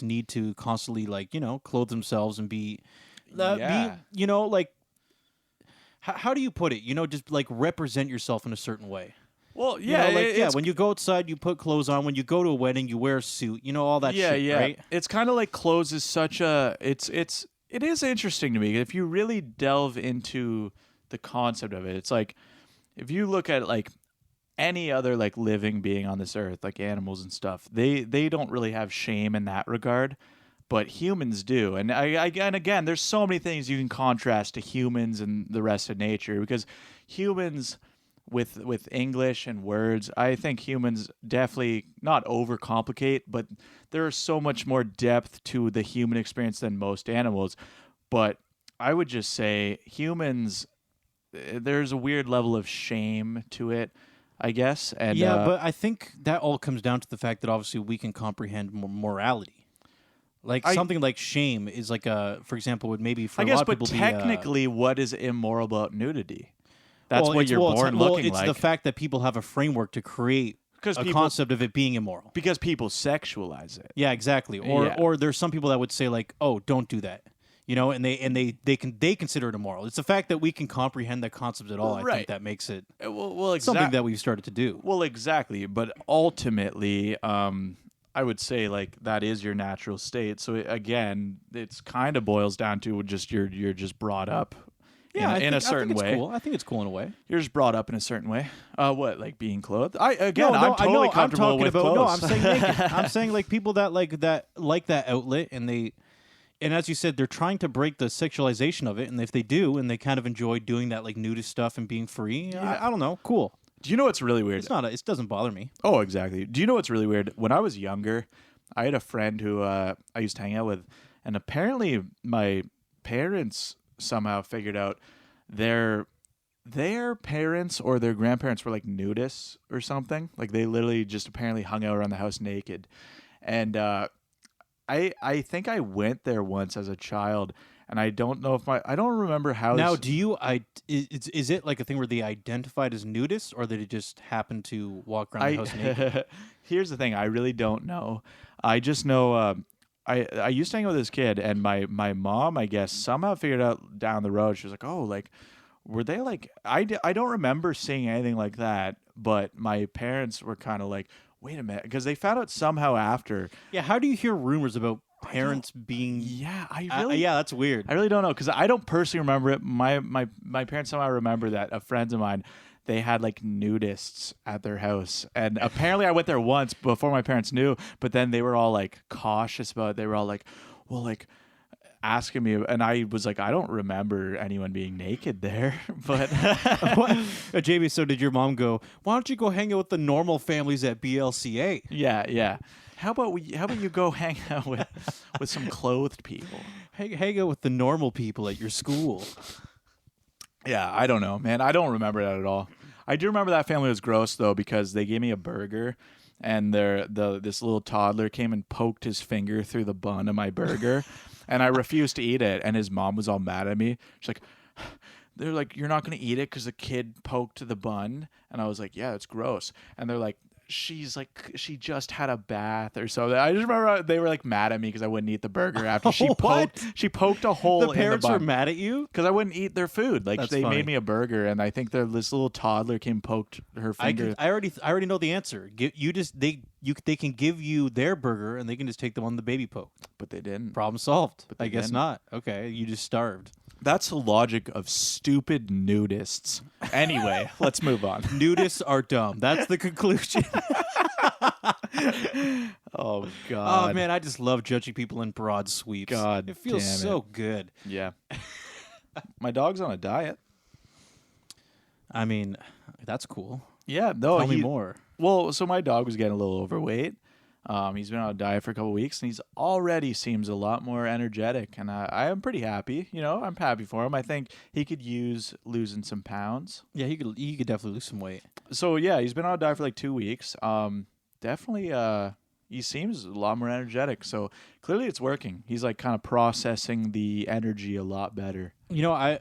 need to constantly like, you know, clothe themselves and be, you know, like. How do you put it? You know, just like represent yourself in a certain way. Well, yeah, you know, when you go outside, you put clothes on. When you go to a wedding, you wear a suit. You know, all that shit, right? It's kind of like clothes is such a it is interesting to me if you really delve into the concept of it. It's like if you look at like any other like living being on this earth, like animals and stuff, they don't really have shame in that regard. But humans do, and again, there's so many things you can contrast to humans and the rest of nature because humans, with English and words, I think humans definitely not overcomplicate, but there is so much more depth to the human experience than most animals. But I would just say humans there's a weird level of shame to it, I guess. And Yeah, but I think that all comes down to the fact that obviously we can comprehend morality. Like something like shame is like for example, would maybe for I a guess, lot of but people technically, what is immoral about nudity? That's what it's, you're born looking it's like. the fact that people have a framework to create a concept of it being immoral. Because people sexualize it. Yeah, exactly. Or there's some people that would say like, "Oh, don't do that," and they consider it immoral. It's the fact that we can comprehend that concept at all. I think that makes it something that we've started to do. Well, exactly. But ultimately, I would say like that is your natural state. So again, it's kind of boils down to just you're just brought up. Yeah, in a certain way. Cool. I think it's cool in a way. You're just brought up in a certain way. What, like being clothed? I'm I'm totally comfortable talking with about, clothes. No, I'm saying naked. I'm saying like people that like that outlet, and as you said, they're trying to break the sexualization of it, and if they do, and they kind of enjoy doing that like nudist stuff and being free, I don't know, cool. Do you know what's really weird? It doesn't bother me. Oh, exactly. Do you know what's really weird? When I was younger, I had a friend who I used to hang out with, and apparently my parents somehow figured out their parents or their grandparents were like nudists or something. Like they literally just apparently hung out around the house naked. And I think I went there once as a child, and I don't know if I don't remember how. Now, is it like a thing where they identified as nudists, or did it just happen to walk around the house naked? Here's the thing: I really don't know. I just know I used to hang out with this kid, and my mom, I guess, somehow figured out down the road. She was like, "Oh, like, were they like?" I don't remember seeing anything like that, but my parents were kind of like, "Wait a minute," because they found out somehow after. Yeah, how do you hear rumors about parents being? Yeah, yeah, that's weird. I really don't know because I don't personally remember it. My parents somehow remember that friends of mine. They had like nudists at their house, and apparently I went there once before my parents knew, but then they were all like cautious about it. They were all like, well, like asking me, and I was like, I don't remember anyone being naked there. But JB, so did your mom go, why don't you go hang out with the normal families at BLCA? Yeah. How about you go hang out with some clothed people? Hang out with the normal people at your school. Yeah, I don't know, man. I don't remember that at all. I do remember that family was gross though, because they gave me a burger, and this little toddler came and poked his finger through the bun of my burger, and I refused to eat it. And his mom was all mad at me. She's like, they're like, you're not gonna eat it because the kid poked the bun, and I was like, yeah, it's gross. And they're like, she's like, she just had a bath or so. I just remember they were like mad at me because I wouldn't eat the burger after she poked a hole in the bun. The parents were mad at you? Because I wouldn't eat their food. Like, That's they funny. made me a burger, and I think this little toddler came and poked her finger. I already know the answer. They can give you their burger, and they can just take the one the baby poked. But they didn't. Problem solved. But I guess didn't. not. Okay, you just starved. That's the logic of stupid nudists. Anyway, let's move on. Nudists are dumb. That's the conclusion. Oh, God. Oh, man, I just love judging people in broad sweeps. God it feels damn so good. Yeah. My dog's on a diet. I mean, that's cool. Yeah, no. Tell me more. Well, so my dog was getting a little overweight. He's been on a diet for a couple weeks, and he's already seems a lot more energetic, and I am pretty happy. You know, I'm happy for him. I think he could use losing some pounds. Yeah, he could definitely lose some weight. So yeah, he's been on a diet for like 2 weeks. Definitely, he seems a lot more energetic. So clearly, it's working. He's like kind of processing the energy a lot better. You know, I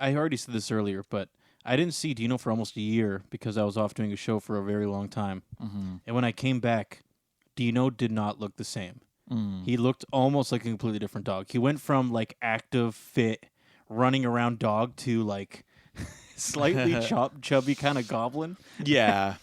already said this earlier, but I didn't see Dino for almost a year because I was off doing a show for a very long time, and when I came back, Dino did not look the same. He looked almost like a completely different dog. He went from like active, fit, running around dog to like slightly chubby kind of goblin. Yeah.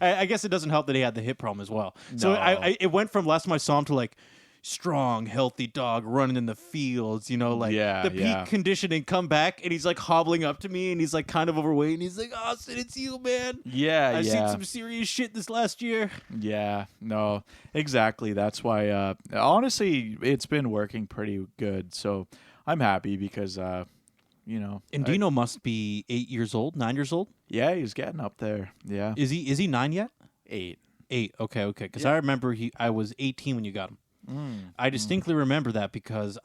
I guess it doesn't help that he had the hip problem as well. So it went from last time I saw him to like strong, healthy dog running in the fields, you know, like the peak conditioning, come back, and he's like hobbling up to me, and he's like kind of overweight, and he's like, Austin, it's you, man. I've seen some serious shit this last year. Yeah, no, exactly. That's why, honestly, it's been working pretty good. So I'm happy because, you know. And Dino must be 8 years old, 9 years old? Yeah, he's getting up there. Yeah. Is he 9 yet? 8. 8, okay. Because I remember I was 18 when you got him. I distinctly remember that because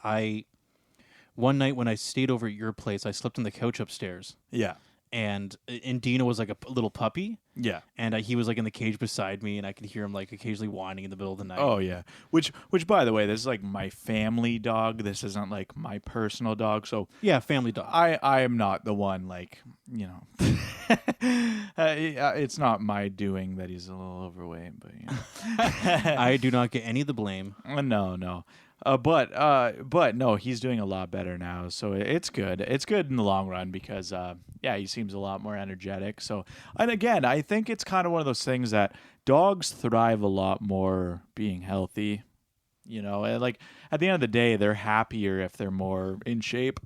one night when I stayed over at your place, I slept on the couch upstairs. Yeah. and Dino was like a little puppy. Yeah. And he was like in the cage beside me, and I could hear him like occasionally whining in the middle of the night. Oh yeah. Which by the way, this is like my family dog. This isn't like my personal dog. So Yeah, family dog. I am not the one, like, you know. It's not my doing that he's a little overweight, but you know. I do not get any of the blame. No. But no, he's doing a lot better now, so it's good. It's good in the long run because he seems a lot more energetic. So, and again, I think it's kind of one of those things that dogs thrive a lot more being healthy. You know, and like at the end of the day, they're happier if they're more in shape.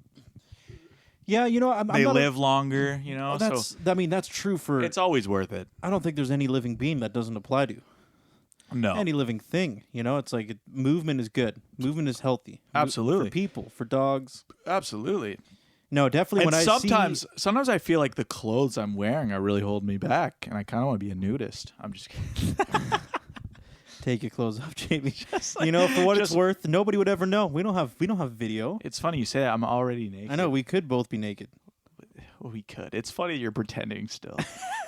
Yeah, you know, They live longer. You know, that's true for. It's always worth it. I don't think there's any living being that doesn't apply to. No. Any living thing, you know, it's like movement is good. Movement is healthy. Absolutely. For people, for dogs. Absolutely. No, definitely. And when sometimes I feel like the clothes I'm wearing are really holding me back, and I kind of want to be a nudist. I'm just kidding. Take your clothes off, Jamie. You know, for what it's worth, nobody would ever know. We don't have video. It's funny you say that. I'm already naked. I know we could both be naked. We could. It's funny you're pretending still.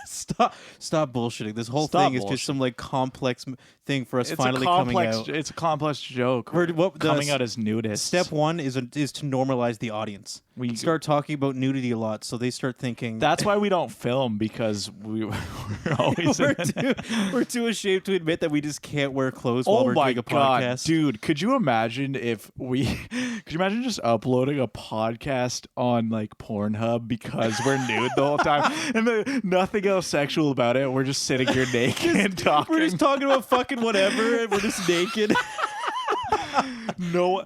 Stop bullshitting. This whole Stop thing is just some like complex thing for us finally coming out. It's a complex joke. Coming out as nudists. Step one is to normalize the audience. We start talking about nudity a lot, so they start thinking. That's why we don't film, because we're always we're too ashamed to admit that we just can't wear clothes while we're doing a podcast. Dude, could you imagine just uploading a podcast on like Pornhub because we're nude the whole time and nothing else sexual about it? We're just sitting here naked and talking. We're just talking about fucking whatever, and we're just naked. No,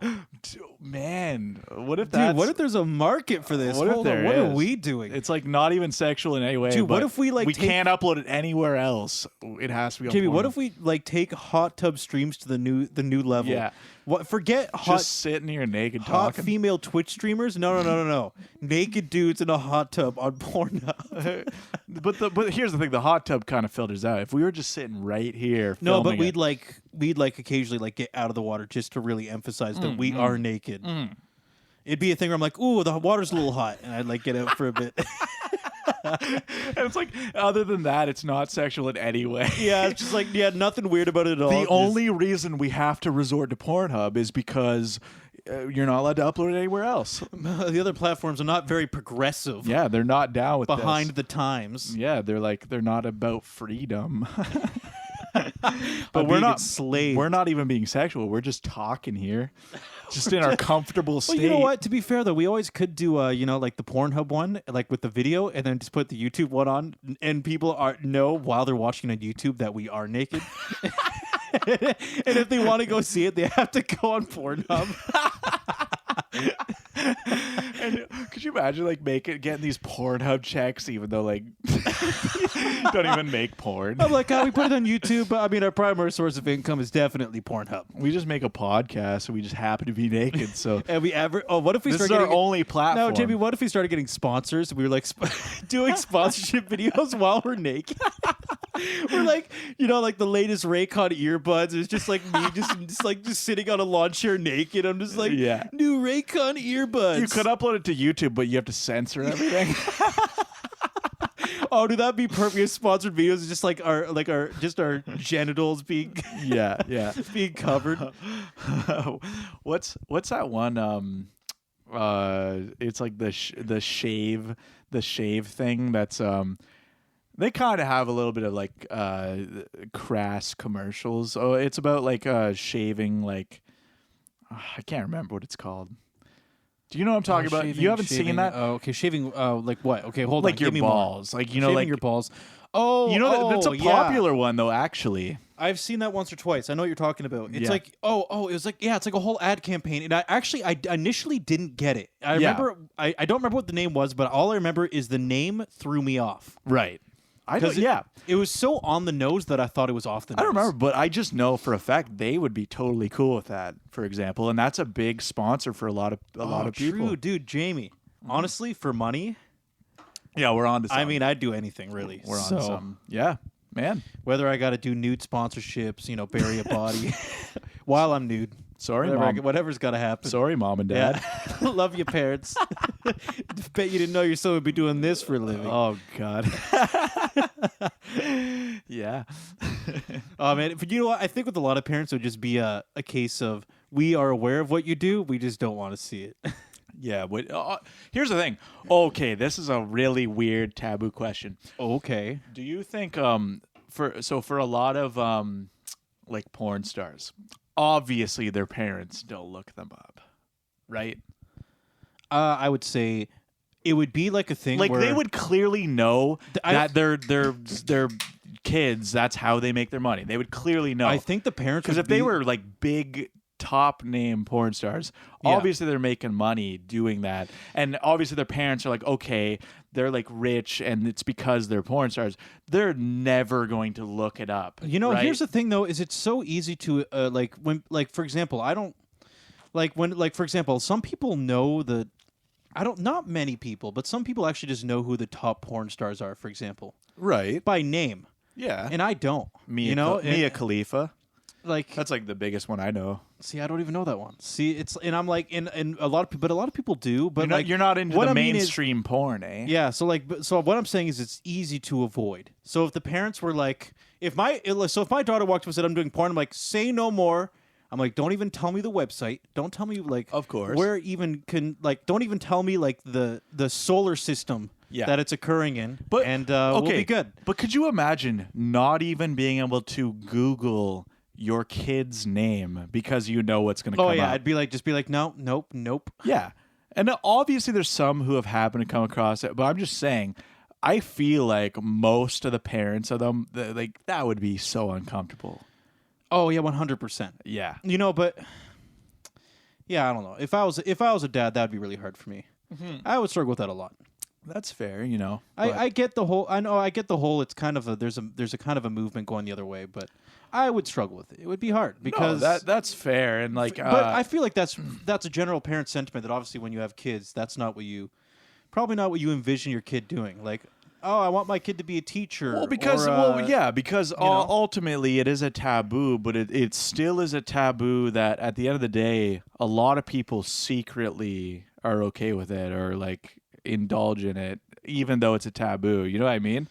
man. What if there's a market for this? What are we doing? It's like not even sexual in any way. Dude, what if we like can't upload it anywhere else? It has to be on Jamie, Pornhub. what if we like take hot tub streams to the new level? Yeah. What? Forget hot. Just sitting here naked hot talking. female Twitch streamers? No. Naked dudes in a hot tub on Pornhub. But here's the thing: the hot tub kind of filters out. If we were just sitting right here, no, but we'd occasionally like get out of the water just to really emphasize that we are naked. It'd be a thing where I'm like, ooh, the water's a little hot, and I'd like get out for a bit. And it's like, other than that, it's not sexual in any way. Yeah, it's just like, nothing weird about it at all. The only reason we have to resort to Pornhub is because you're not allowed to upload it anywhere else. The other platforms are not very progressive. Yeah, they're not down with behind this. the times. Yeah, they're not about freedom. But we're not slaves. We're not even being sexual. We're just talking here, just in our comfortable state. Well, you know what? To be fair, though, we always could do, like the Pornhub one, like with the video, and then just put the YouTube one on, and people know while they're watching on YouTube that we are naked. And if they want to go see it, they have to go on Pornhub. And could you imagine like getting these Pornhub checks, even though like you don't even make porn? I'm like, we put it on YouTube, but I mean, our primary source of income is definitely Pornhub. We just make a podcast, and we just happen to be naked. So and what if we this start is getting our only platform? No, Jamie, what if we started getting sponsors? We were like doing sponsorship videos while we're naked. We're like, like the latest Raycon earbuds. It's just like me, just sitting on a lawn chair naked. I'm just like, new Raycon earbuds. You could upload it to YouTube, but you have to censor everything. Oh, dude, that'd be perfect. If sponsored videos is just like our genitals being being covered. What's that one? It's like the shave thing. That's they kind of have a little bit of like crass commercials. Oh, it's about like shaving. Like I can't remember what it's called. Do you know what I'm talking about? You haven't seen that? Oh, okay. Shaving, like what? Okay, hold on. Like your balls. More. Like, shaving like your balls. Oh, that's a popular one though, actually. I've seen that once or twice. I know what you're talking about. It's like, it was like, it's like a whole ad campaign. And I initially didn't get it. I remember, I don't remember what the name was, but all I remember is the name threw me off. Right. It was so on the nose that I thought it was off the nose. I don't remember, but I just know for a fact they would be totally cool with that, for example. And that's a big sponsor for a lot of people. True, dude, Jamie. Honestly, for money, yeah, we're on to something. I mean, I'd do anything really. We're on to something. Yeah, man. Whether I got to do nude sponsorships, bury a body while I'm nude. Sorry, Mom. Whatever's got to happen. Sorry, Mom and Dad. Yeah. Love you, parents. Bet you didn't know your son would be doing this for a living. Oh God. Yeah. Oh man, but you know what? I think with a lot of parents, it would just be a case of we are aware of what you do, we just don't want to see it. Yeah. Here's the thing. Okay, this is a really weird taboo question. Okay. Do you think for a lot of like porn stars, obviously their parents don't look them up, right? I would say it would be like a thing Like where they would clearly know that their kids, that's how they make their money. They would clearly know. I think the parents because would if they were like big top name porn stars, obviously they're making money doing that, and obviously their parents are like, okay, they're like rich, and it's because they're porn stars. They're never going to look it up. You know, right? here's the thing though: is it's so easy to like when, like for example, I don't like when, like for example, some people know the. I don't. Not many people, but some people actually just know who the top porn stars are. For example, right by name. Yeah, And I don't. Mia and, Khalifa. Like That's like the biggest one I know. See, I don't even know that one. See, it's and I'm like, and a lot of people, but a lot of people do. But You're not into what the I mean mainstream porn, eh? Yeah. So so what I'm saying is, it's easy to avoid. So if the parents were like, if my daughter walked up and said, "I'm doing porn," I'm like, say no more. I'm like, don't even tell me the website. Don't tell me like, of course, where even can like, don't even tell me like the solar system that it's occurring in. But and we'll be good. But could you imagine not even being able to Google your kid's name because you know what's going to come up? Oh yeah, I'd be like, just be like, no, nope. Yeah, and obviously there's some who have happened to come across it, but I'm just saying, I feel like most of the parents of them, like that would be so uncomfortable. Oh yeah, 100%. Yeah, You know, but yeah, I don't know. If I was a dad, that'd be really hard for me. Mm-hmm. I would struggle with that a lot. that's fair. You know, I get the whole. I know I get the whole. It's kind of there's a kind of a movement going the other way, but I would struggle with it. It would be hard because that's fair. And like, but I feel like that's a general parent sentiment that obviously when you have kids, that's probably not what you envision your kid doing. Like, oh, I want my kid to be a teacher. Well, because ultimately it is a taboo, but it still is a taboo that at the end of the day, a lot of people secretly are okay with it or like indulge in it, even though it's a taboo. You know what I mean?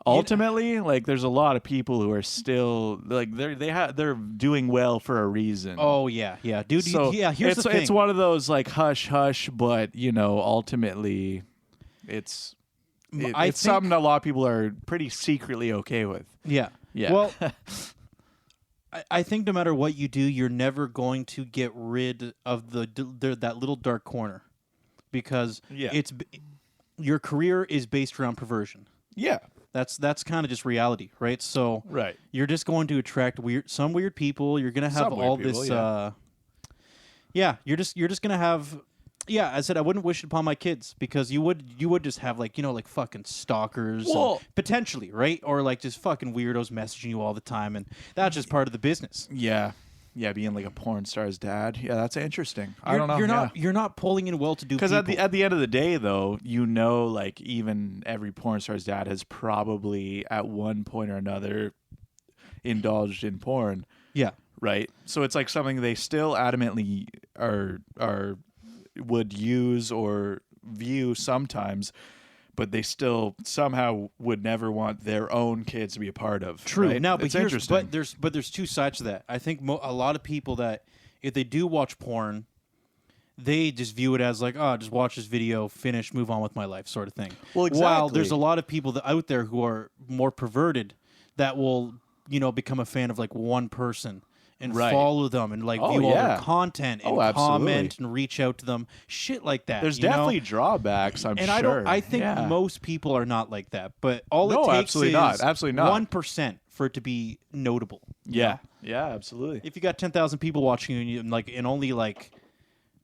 Ultimately, like there's a lot of people who are still like they're doing well for a reason. Oh yeah, dude. So Here's the thing. It's one of those like hush hush, but you know, ultimately, it's something a lot of people are pretty secretly okay with. Yeah. Well, I think no matter what you do, you're never going to get rid of that little dark corner, because your career is based around perversion. Yeah. That's kind of just reality, right? So right. You're just going to attract some weird people. You're going to have all this. You're just going to have. Yeah, I said I wouldn't wish it upon my kids, because you would just have like fucking stalkers, potentially, right? Or like just fucking weirdos messaging you all the time, and that's just part of the business. Yeah. Yeah, being like a porn star's dad. Yeah, that's interesting. I don't know. You're not pulling in well-to-do people. Because at the end of the day, though, you know, like even every porn star's dad has probably at one point or another indulged in porn. Yeah. Right. So it's like something they still adamantly would use or view sometimes, but they still somehow would never want their own kids to be a part of. True. Right? Now, but interesting. there's two sides to that. I think a lot of people that if they do watch porn, they just view it as like, oh, just watch this video, finish, move on with my life, sort of thing. Well, exactly. While there's a lot of people out there who are more perverted that will, become a fan of like one person and follow them and like view all their content and comment and reach out to them, shit like that. There's definitely drawbacks, I'm sure. I think most people are not like that, but all it takes absolutely is not. 1% for it to be notable. Yeah, yeah, absolutely. If you got 10,000 people watching you and only like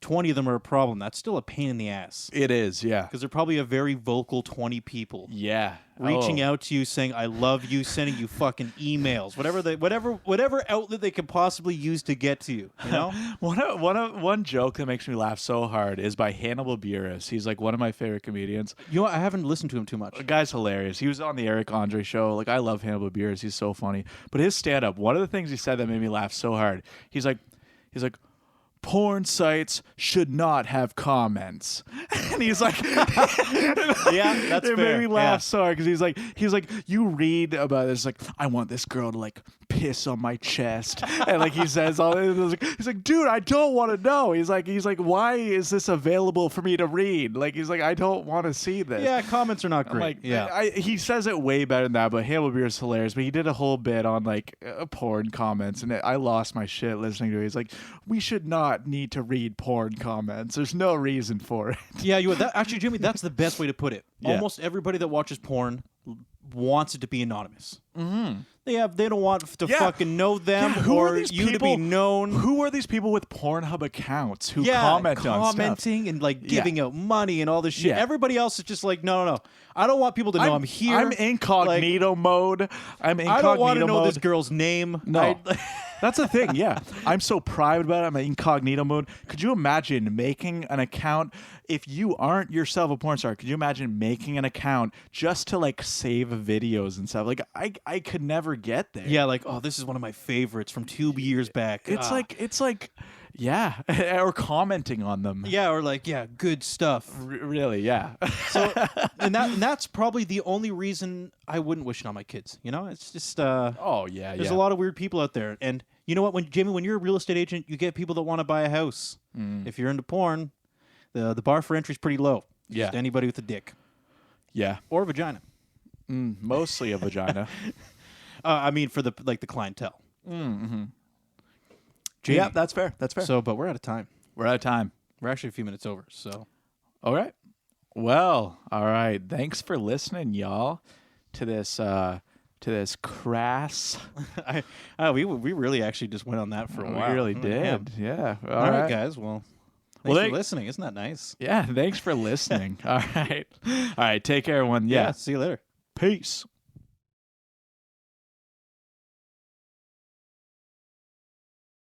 20 of them are a problem, that's still a pain in the ass. It is, yeah. Because they're probably a very vocal 20 people. Yeah. Reaching out to you, saying I love you, sending you fucking emails, whatever outlet they could possibly use to get to you. You know, one joke that makes me laugh so hard is by Hannibal Buress. He's like one of my favorite comedians. You know what? I haven't listened to him too much. The guy's hilarious. He was on the Eric Andre show. Like I love Hannibal Buress. He's so funny. But his stand up, one of the things he said that made me laugh so hard. He's like, porn sites should not have comments. And he's like, Yeah, that's it fair. made me laugh Yeah. so hard because he's like, you read about this, like, I want this girl to like piss on my chest, and like he says all this. He's like, dude, I don't want to know. He's like, why is this available for me to read? Like, he's like, I don't want to see this. Yeah, comments are not I'm great. like, yeah. he says it way better than that, but Hammelbeer is hilarious. But he did a whole bit on like porn comments, and I lost my shit listening to it. He's like, we should not need to read porn comments. There's no reason for it. Yeah, actually, Jimmy, that's the best way to put it. Yeah. Almost everybody that watches porn wants it to be anonymous. Mm-hmm. They don't want to fucking know them or you to be known. Who are these people with Pornhub accounts who comment on stuff? Commenting and like giving out money and all this shit. Yeah. Everybody else is just like, no. I don't want people to know I'm here. I'm incognito mode. I'm incognito I don't want to know mode. this girl's name. No. That's the thing, yeah. I'm so private about it. I'm in incognito mode. Could you imagine making an account if you aren't yourself a porn star? Could you imagine making an account just to like save videos and stuff? Like I could never get there. Yeah, like, oh, this is one of my favorites from 2 years back. It's like yeah, or commenting on them. Yeah, or like, yeah, good stuff. Really, yeah. So, and that's probably the only reason I wouldn't wish it on my kids. You know, it's just Oh yeah, there's a lot of weird people out there, and you know what? Jamie, when you're a real estate agent, you get people that want to buy a house. If you're into porn, the bar for entry is pretty low. Yeah. Just anybody with a dick Yeah. or a vagina. Mostly a vagina. I mean, for the clientele. Jamie, Yeah, that's fair. That's fair. So, but we're out of time. We're out of time. We're actually a few minutes over. So, All right. Well, all right. Thanks for listening, y'all, to this crass. we really actually just went on that for a while. We really Yeah. did. Yeah. All right, guys. Well, thanks Well, for listening. Isn't that nice? Yeah. Thanks for listening. All right. All right. Take care, everyone. Yeah. See you later. Peace.